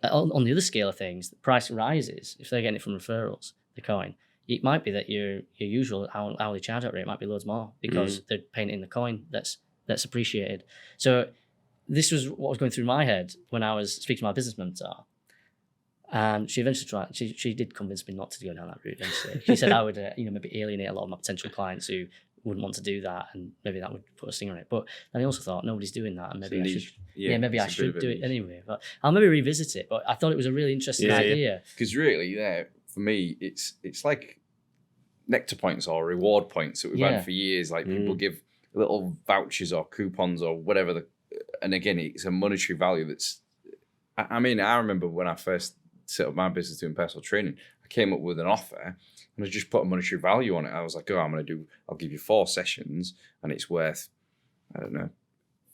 on the other scale of things, the price rises if they're getting it from referrals, the coin. It might be that your usual hourly charge out rate might be loads more, because they're paying it in the coin that's appreciated. So this was what was going through my head when I was speaking to my business mentor. And she eventually tried. She did convince me not to go down that route. Eventually, she said I would, maybe alienate a lot of my potential clients who wouldn't want to do that, and maybe that would put a stinger on it. But then I also thought nobody's doing that, and maybe I should. Maybe I should do it anyway. But I'll maybe revisit it. But I thought it was a really interesting idea. Because really, for me, it's like nectar points or reward points that we've had for years. Like people give little vouchers or coupons or whatever. And again, it's a monetary value that's. I mean, I remember when I first set up my business doing personal training, I came up with an offer and I just put a monetary value on it. I was like, I'll give you 4 sessions and it's worth, I don't know,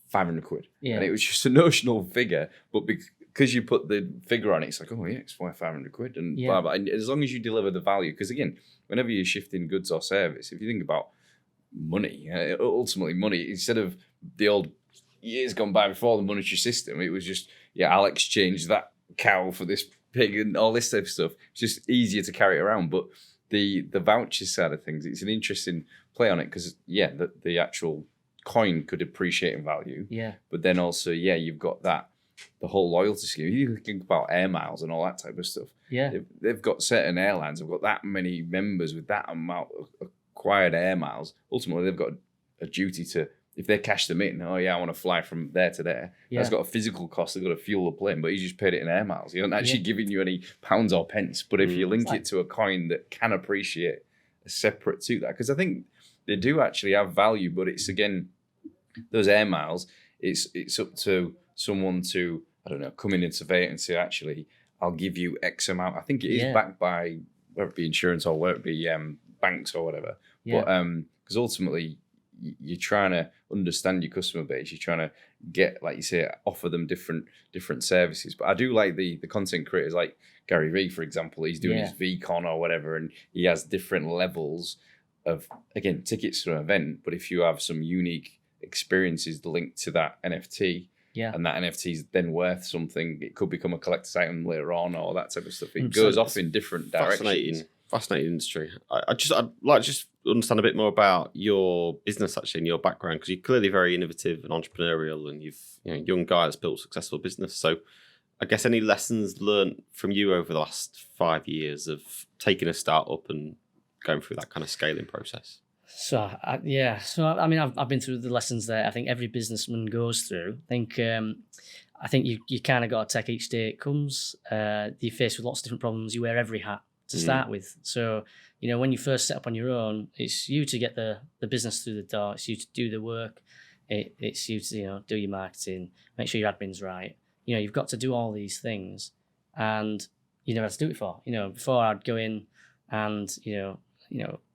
500 quid. And it was just a notional figure, but because you put the figure on it, it's like, it's worth 500 quid and blah, blah. And as long as you deliver the value, because again, whenever you're shifting goods or service, if you think about money, ultimately money, instead of the old years gone by before the monetary system, it was just, I'll exchange that cow for this pig and all this type of stuff. It's just easier to carry it around. But the voucher side of things, it's an interesting play on it because the actual coin could appreciate in value. Yeah. But then also, you've got the whole loyalty scheme. You think about air miles and all that type of stuff. Yeah. They've got certain airlines have got that many members with that amount of acquired air miles. Ultimately, they've got a duty to, if they cash them in, I want to fly from there to there. Yeah. That's got a physical cost. They've got to fuel the plane, but you just paid it in air miles. You don't actually giving you any pounds or pence. But if you link it to a coin that can appreciate separate to that, because I think they do actually have value, but it's again, those air miles, it's up to someone to, I don't know, come in and survey it and say, actually, I'll give you X amount. I think it is backed by, whether it be insurance or whether it be banks or whatever. Yeah. But because ultimately, you're trying to understand your customer base. You're trying to get, like you say, offer them different services. But I do like the content creators like Gary Vee, for example. He's doing his VCon or whatever, and he has different levels of, again, tickets to an event. But if you have some unique experiences linked to that NFT, and that NFT is then worth something, it could become a collector's item later on, or that type of stuff. It goes off in different directions. Fascinating industry. I'd like to understand a bit more about your business, actually, and your background, because you're clearly very innovative and entrepreneurial, and you've young guy that's built a successful business. So I guess any lessons learned from you over the last 5 years of taking a startup and going through that kind of scaling process? So I mean, I've been through the lessons that I think every businessman goes through. I think you kind of got to take each day it comes. You're faced with lots of different problems. You wear every hat to start with. So, when you first set up on your own, it's you to get the business through the door. It's you to do the work. It's you to, do your marketing, make sure your admin's right. You've got to do all these things, and you never had to do it before. Before I'd go in and,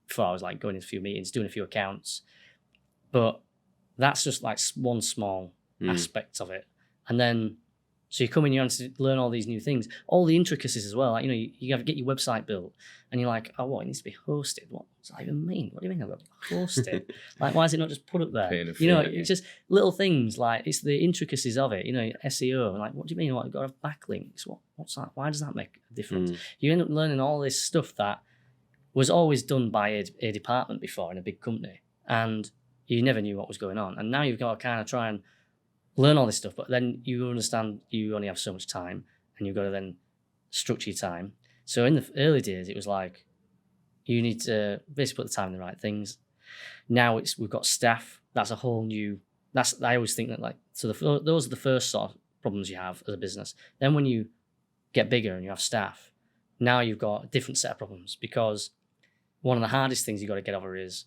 before I was like going into a few meetings, doing a few accounts, but that's just like one small aspect of it. And then, so you come in, you have to learn all these new things, all the intricacies as well. Like, you have to get your website built, and you're like, oh, what? It needs to be hosted. What does that even mean? What do you mean I've got to host it? Like, why is it not just put up there? It's just little things. Like, it's the intricacies of it. SEO. Like, what do you mean? What, I've got to have backlinks? What's that? Why does that make a difference? You end up learning all this stuff that was always done by a department before in a big company, and you never knew what was going on. And now you've got to kind of try and learn all this stuff, but then you understand you only have so much time, and you've got to then structure your time. So in the early days, it was like, you need to basically put the time in the right things. Now we've got staff. That's a whole new, I always think that those are the first sort of problems you have as a business. Then when you get bigger and you have staff, now you've got a different set of problems, because one of the hardest things you've got to get over is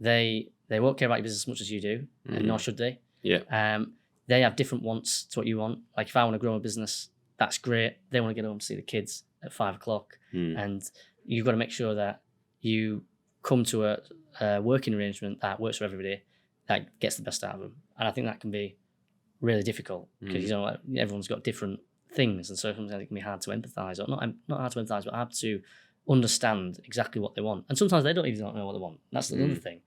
they won't care about your business as much as you do, and nor should they. Yeah. They have different wants to what you want. Like, if I want to grow a business, that's great. They want to get home to see the kids at 5:00, and you've got to make sure that you come to a working arrangement that works for everybody, that gets the best out of them. And I think that can be really difficult, because everyone's got different things, and so sometimes it can be hard to empathise, or not hard to empathise, but hard to understand exactly what they want. And sometimes they don't know what they want. That's the other thing.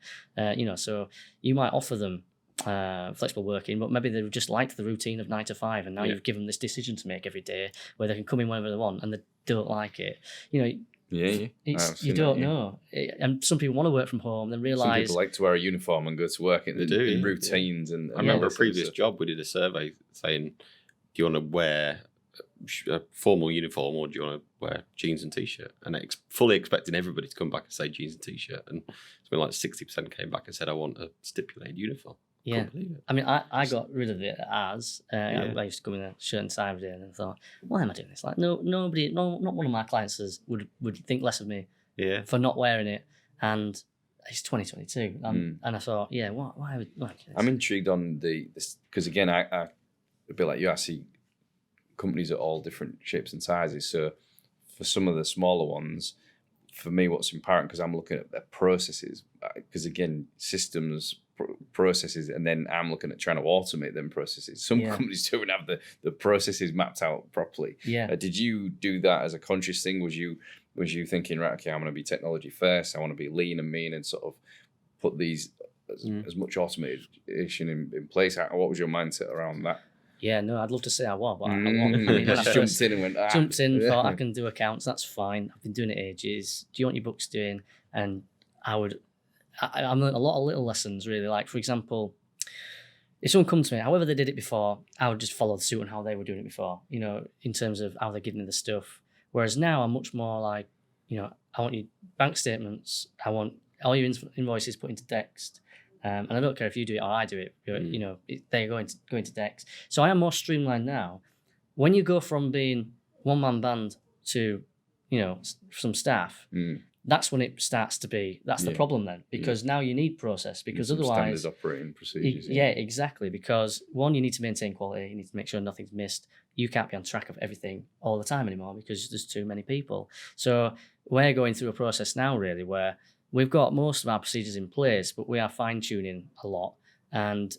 So you might offer them flexible working, but maybe they just like the routine of 9 to 5, and now you've given them this decision to make every day where they can come in whenever they want, and they don't like it. You don't know. And some people want to work from home, then realise... Some people like to wear a uniform and go to work in routines. Yeah. And I remember a previous job, we did a survey saying, do you want to wear a formal uniform, or do you want to wear jeans and t-shirt? And fully expecting everybody to come back and say jeans and t-shirt, and something like 60% came back and said, I want a stipulated uniform. Yeah, I mean, I got rid of it as I used to come in a shirt and tie every day, and I thought, why am I doing this? Like, not one of my clients would think less of me for not wearing it. And it's 2022, and I thought, why would I'm intrigued on this, because again, I a bit like you, I see companies at all different shapes and sizes. So for some of the smaller ones, for me, what's important, because I'm looking at their processes, because again, systems, processes, and then I'm looking at trying to automate them processes. Some companies don't have the processes mapped out properly. Did you do that as a conscious thing? Was you thinking, right, okay, I'm going to be technology first, I want to be lean and mean, and sort of put these as much automation in place? What was your mindset around that? Yeah, no, I'd love to say I was, but I won't. I mean, when I Just first jumped in and went, jumped in, yeah. thought I can do accounts, that's fine. I've been doing it ages. Do you want your books doing? And I learned a lot of little lessons, really. Like, for example, if someone comes to me, however they did it before, I would just follow the suit on how they were doing it before, in terms of how they're giving me the stuff. Whereas now I'm much more like, I want your bank statements, I want all your invoices put into Dext. And I don't care if you do it or I do it, they're going to Dex. So I am more streamlined now. When you go from being one-man band to, some staff, that's when it starts to be, that's the problem then. Because now you need process, because otherwise... Standard operating procedures. Exactly. Because one, you need to maintain quality, you need to make sure nothing's missed. You can't be on track of everything all the time anymore because there's too many people. So we're going through a process now, really, where we've got most of our procedures in place, but we are fine-tuning a lot. And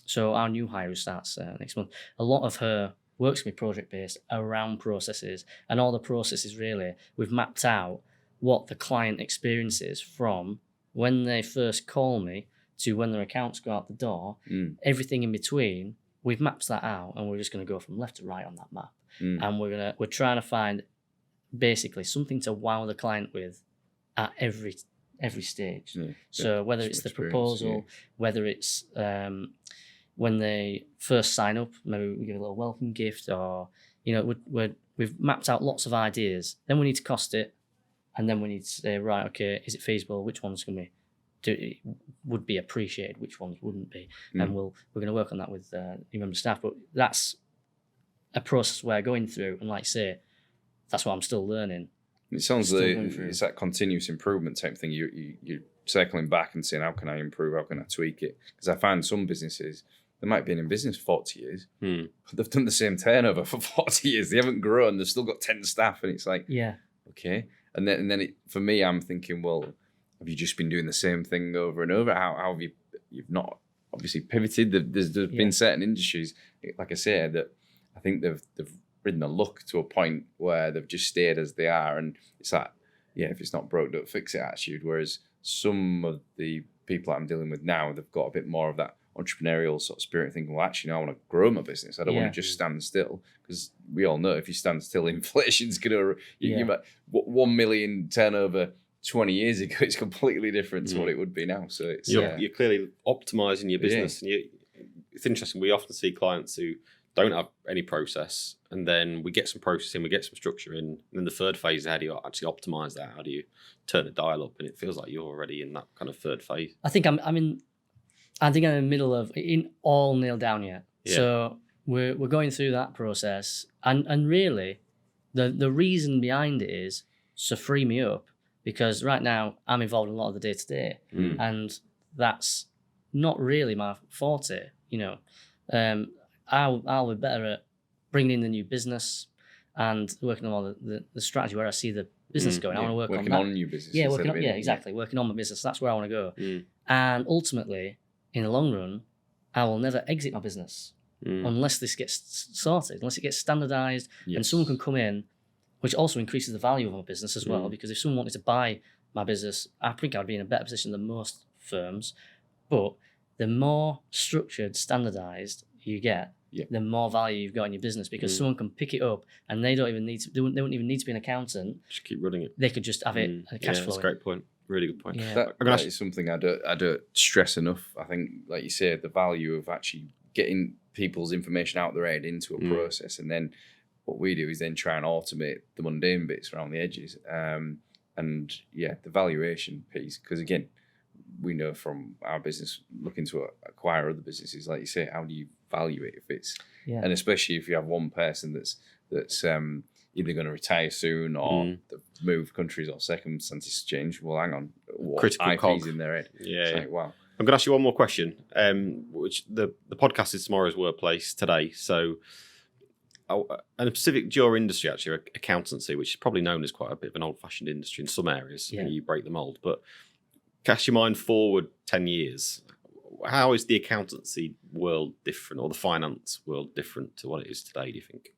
so our new hire who starts next month, a lot of her work's going to be project-based around processes. And all the processes, really, we've mapped out what the client experiences from when they first call me to when their accounts go out the door. Everything in between, we've mapped that out, and we're just going to go from left to right on that map. And we're trying to find basically something to wow the client with at every stage. So whether it's the proposal, whether it's when they first sign up, maybe we give a little welcome gift, or we've mapped out lots of ideas. Then we need to cost it, and then we need to say, right, okay, is it feasible? Which ones would be appreciated? Which ones wouldn't be? And we're going to work on that with new member staff. But that's a process we're going through, and like I say, that's what I'm still learning. It sounds like it's that continuous improvement type thing. You're circling back and saying, how can I improve? How can I tweak it? Because I find some businesses, they might have been in business 40 years, but they've done the same turnover for 40 years. They haven't grown. They've still got 10 staff. And it's like, okay. And then for me, I'm thinking, well, have you just been doing the same thing over and over? How have you've not obviously pivoted? There's been certain industries, like I said, that I think they've ridden the luck to a point where they've just stayed as they are, and it's like, if it's not broke, don't fix it attitude. Whereas some of the people that I'm dealing with now, they've got a bit more of that entrepreneurial sort of spirit, thinking, well, actually, no, I want to grow my business. I don't want to just stand still, because we all know if you stand still, inflation's going to... You 1 million turnover 20 years ago, it's completely different to what it would be now. So it's you're clearly optimizing your business, and it's interesting. We often see clients who don't have any process, and then we get some process in, we get some structure in, and then the third phase is how do you actually optimize that? How do you turn the dial up? And it feels like you're already in that kind of third phase. I think I'm in the middle of it, all nailed down yet. So we're going through that process, and really the reason behind it is to free me up, because right now I'm involved in a lot of the day-to-day, and that's not really my forte. I'll be better at bringing in the new business and working on all the strategy where I see the business going. I want to work on that. Working on new business. Exactly. Working on my business. That's where I want to go. And ultimately, in the long run, I will never exit my business unless this gets sorted, unless it gets standardized and someone can come in, which also increases the value of my business as well. Because if someone wanted to buy my business, I think I'd be in a better position than most firms. But the more structured, standardized you get, the more value you've got in your business, because someone can pick it up and they don't even need to. They wouldn't even need to be an accountant. Just keep running it. They could just have it cash flow. That's a great point. Really good point. Yeah. That is something I don't stress enough. I think, like you say, the value of actually getting people's information out their head into a process, and then what we do is then try and automate the mundane bits around the edges. And the valuation piece, because again, we know from our business looking to acquire other businesses, like you say, how do you value it if it's and especially if you have one person that's either going to retire soon or move countries or circumstances change. Well, hang on, what critical IP's cog in their head? Like, wow. I'm going to ask you one more question. Which the podcast is tomorrow's workplace today, so. And a specific your industry, actually, accountancy, which is probably known as quite a bit of an old-fashioned industry in some areas. You break the mold, but cast your mind forward 10 years. How is the accountancy world different, or the finance world different to what it is today, do you think?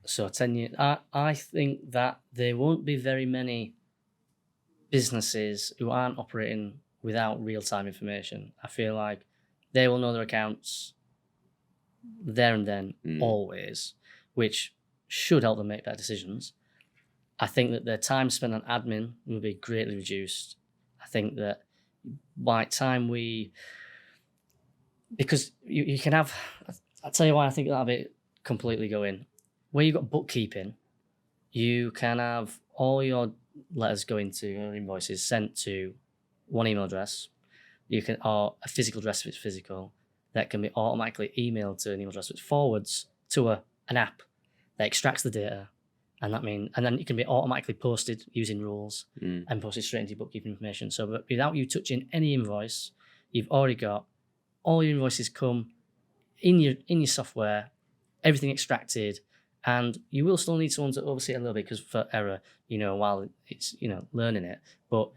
So 10 years, I think that there won't be very many businesses who aren't operating without real-time information. I feel like they will know their accounts there and then, always, which should help them make better decisions. I think that their time spent on admin will be greatly reduced. I think that by the time because you can have, I'll tell you why I think that'll be completely go in. Where you've got bookkeeping, you can have all your letters going to your invoices sent to one email address. You can, or a physical address if it's physical, that can be automatically emailed to an email address which forwards to an app that extracts the data, and then it can be automatically posted using rules and posted straight into your bookkeeping information. So without you touching any invoice, you've already got all your invoices come in your software, everything extracted, and you will still need someone to oversee it a little bit because for error, while it's learning it, but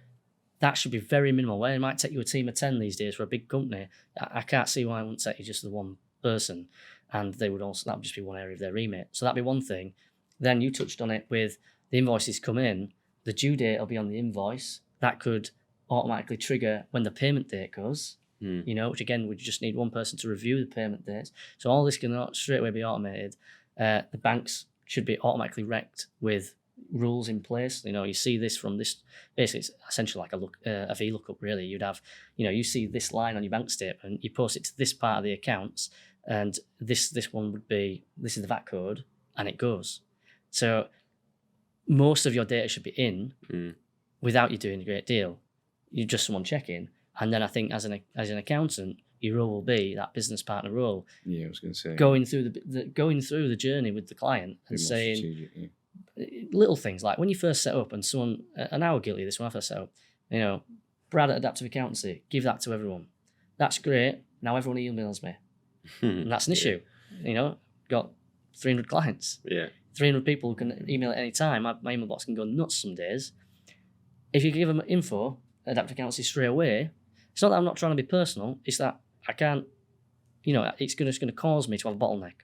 that should be very minimal. Where it might take you a team of 10 these days for a big company, I can't see why it wouldn't take you just the one person, and that would just be one area of their remit. So that'd be one thing. Then you touched on it with the invoices come in, the due date will be on the invoice. That could automatically trigger when the payment date goes, which again, we just need one person to review the payment dates. So all this can straight away be automated. The banks should be automatically rec with rules in place. You see this from this, basically it's essentially like a VLOOKUP really. You'd have, you see this line on your bank statement, you post it to this part of the accounts, and this one would be, this is the VAT code, and it goes. So most of your data should be in without you doing a great deal. You're just someone checking. And then I think as an accountant, your role will be that business partner role. Yeah, I was going to say going through the journey with the client and saying little things like when you first set up, and someone, and I was guilty of this when I first set up. Brad at Adaptive Accountancy, give that to everyone. That's great. Now everyone emails me, and that's an issue. Got 300 clients. Yeah. 300 people who can email at any time. My email box can go nuts some days. If you give them info, Adaptive Accountancy straight away, it's not that I'm not trying to be personal, it's that I can't, it's going to cause me to have a bottleneck.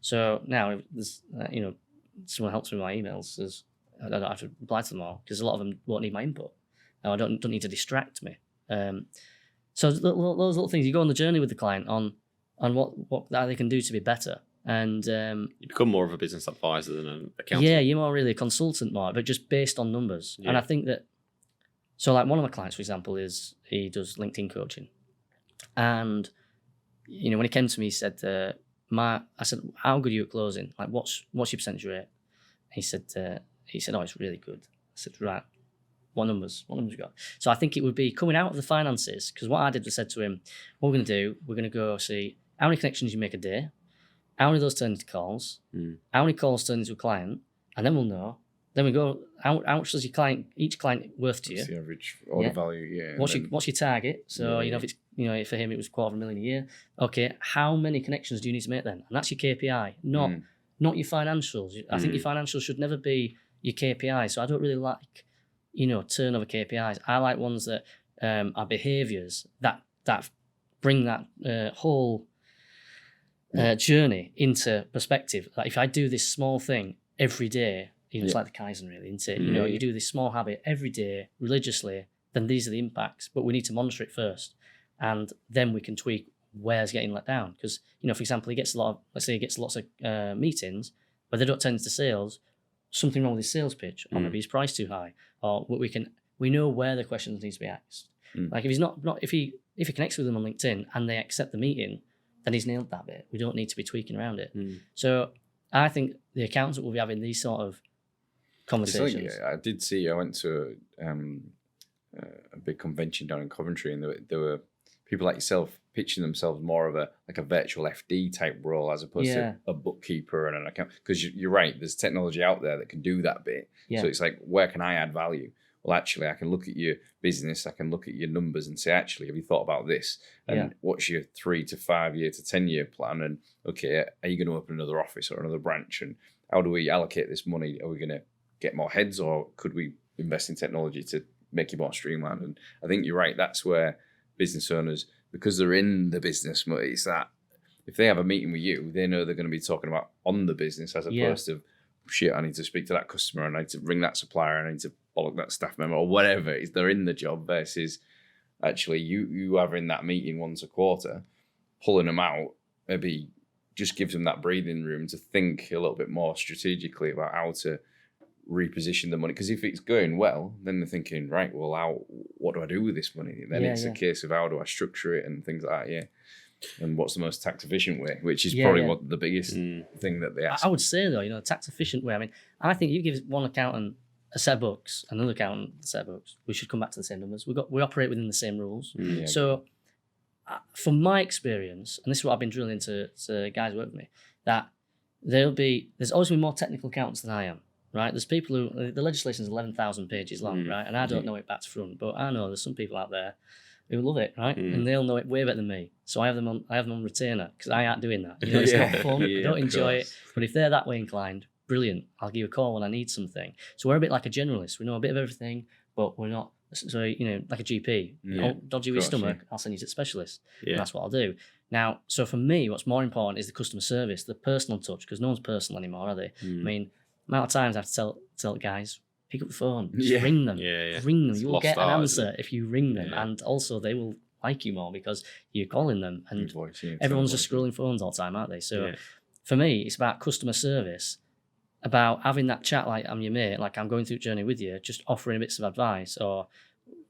So now, there's, someone helps me with my emails, I don't have to reply to them all, because a lot of them won't need my input. I don't need to distract me. So those little things, you go on the journey with the client on what that they can do to be better. And you become more of a business advisor than an accountant. Yeah, you're more really a consultant, more, but just based on numbers. Yeah. And I think that, so like one of my clients, for example, he does LinkedIn coaching, and when he came to me, he said, I said, how good are you at closing? Like, what's your percentage rate? He said, oh, it's really good. I said, right, what numbers you got? So I think it would be coming out of the finances, because what I did was said to him, what we're going to do, we're going to go see how many connections you make a day, how many of those turn into calls, how many calls turn into a client, and then we'll know. Then we go, how much does each client worth to you? That's the average order value, yeah. What's your target? So, if it's, for him it was $250,000 a year. Okay, how many connections do you need to make then? And that's your KPI, not your financials. I think your financials should never be your KPI. So I don't really like, turnover KPIs. I like ones that are behaviours that bring that whole journey into perspective. Like if I do this small thing every day, it's like the Kaizen really, isn't it? You do this small habit every day religiously, then these are the impacts, but we need to monitor it first. And then we can tweak where's getting let down. Because, for example, he gets lots of meetings, but they don't turn into sales. Something wrong with his sales pitch, or maybe his price too high, or we know where the questions need to be asked. Like if he's if he connects with them on LinkedIn and they accept the meeting, then he's nailed that bit. We don't need to be tweaking around it. So I think the accountant will be having these sort of conversations. I did see. I went to a big convention down in Coventry, and there were people like yourself pitching themselves more of a virtual FD type role as opposed to a bookkeeper and an account. Because you're right, there's technology out there that can do that bit. Yeah. So it's like, where can I add value? Well, actually, I can look at your business, I can look at your numbers and say, actually, have you thought about this? And what's your 3 to 5 year to 10 year plan? And okay, are you going to open another office or another branch? And how do we allocate this money? Are we going to get more heads, or could we invest in technology to make it more streamlined? And I think you're right. That's where business owners, because they're in the business, it's that if they have a meeting with you, they know they're going to be talking about on the business as opposed to, shit, I need to speak to that customer, I need to ring that supplier, I need to bollock that staff member, or whatever it is. They're in the job versus actually you having that meeting once a quarter, pulling them out, maybe just gives them that breathing room to think a little bit more strategically about how to reposition the money. Because if it's going well, then they're thinking, right, well, what do I do with this money? And then it's a case of how do I structure it and things like that, and what's the most tax efficient way, which is probably what the biggest thing that they ask. I would say though, tax efficient way. I mean, I think you give one accountant a set of books, another accountant a set of books, we should come back to the same numbers. We operate within the same rules. So from my experience, and this is what I've been drilling into guys who work with me, that there's always been more technical accountants than I am. Right, there's people who the legislation is 11,000 pages long, right, and I don't know it back to front, but I know there's some people out there who love it, right, and they'll know it way better than me. So I have them on retainer because I aren't doing that. It's not fun. I don't enjoy it. But if they're that way inclined, brilliant. I'll give you a call when I need something. So we're a bit like a generalist. We know a bit of everything, but we're not. So like a GP, dodgy with your stomach, I'll send you to the specialist. And that's what I'll do. Now, so for me, what's more important is the customer service, the personal touch, because no one's personal anymore, are they? I mean, amount of times I have to tell guys, pick up the phone, just ring them. Ring them. You will get an answer if you ring them. And also they will like you more because you're calling them. And everyone's just scrolling phones all the time, aren't they? So for me, it's about customer service, about having that chat like I'm your mate, like I'm going through a journey with you, just offering bits of advice or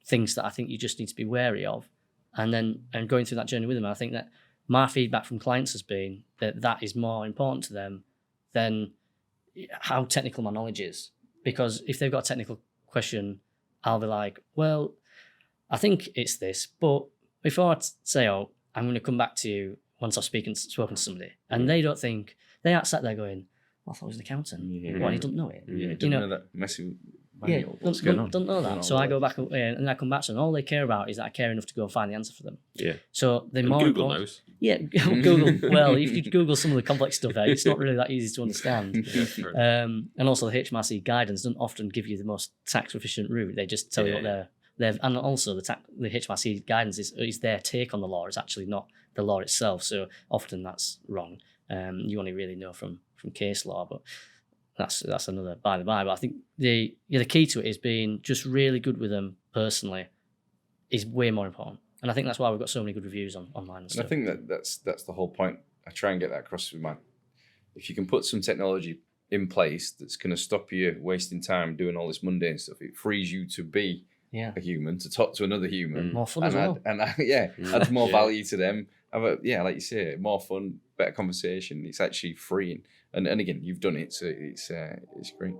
things that I think you just need to be wary of. And going through that journey with them. I think that my feedback from clients has been that is more important to them than how technical my knowledge is. Because if they've got a technical question, I'll be like, well, I think it's this, but before I say, I'm going to come back to you once I've spoken to somebody, and they don't think, they aren't sat there going, well, I thought I was an accountant. What, he doesn't know it? Don't know that messy manual. What's going on? Don't know that. So I go back and I come back to them, and all they care about is that I care enough to go and find the answer for them. So they more Google knows. Yeah, Google. Well, if you Google some of the complex stuff out, it's not really that easy to understand. And also the HMRC guidance doesn't often give you the most tax efficient route. They just tell you what they're and also the HMRC guidance is their take on the law. It's actually not the law itself. So often that's wrong. You only really know from case law, but that's another by the by. But I think the key to it is being just really good with them personally is way more important. And I think that's why we've got so many good reviews online and stuff. And I think that's the whole point. I try and get that across with if you can put some technology in place that's going to stop you wasting time doing all this mundane stuff, it frees you to be a human, to talk to another human. More fun as well. Adds more value to them. Like you say, more fun, better conversation. It's actually freeing. And again, you've done it, so it's great.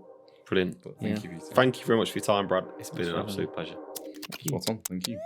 Brilliant. But thank you. Thank you very much for your time, Brad. It's been an absolute pleasure. Spot on. Thank you.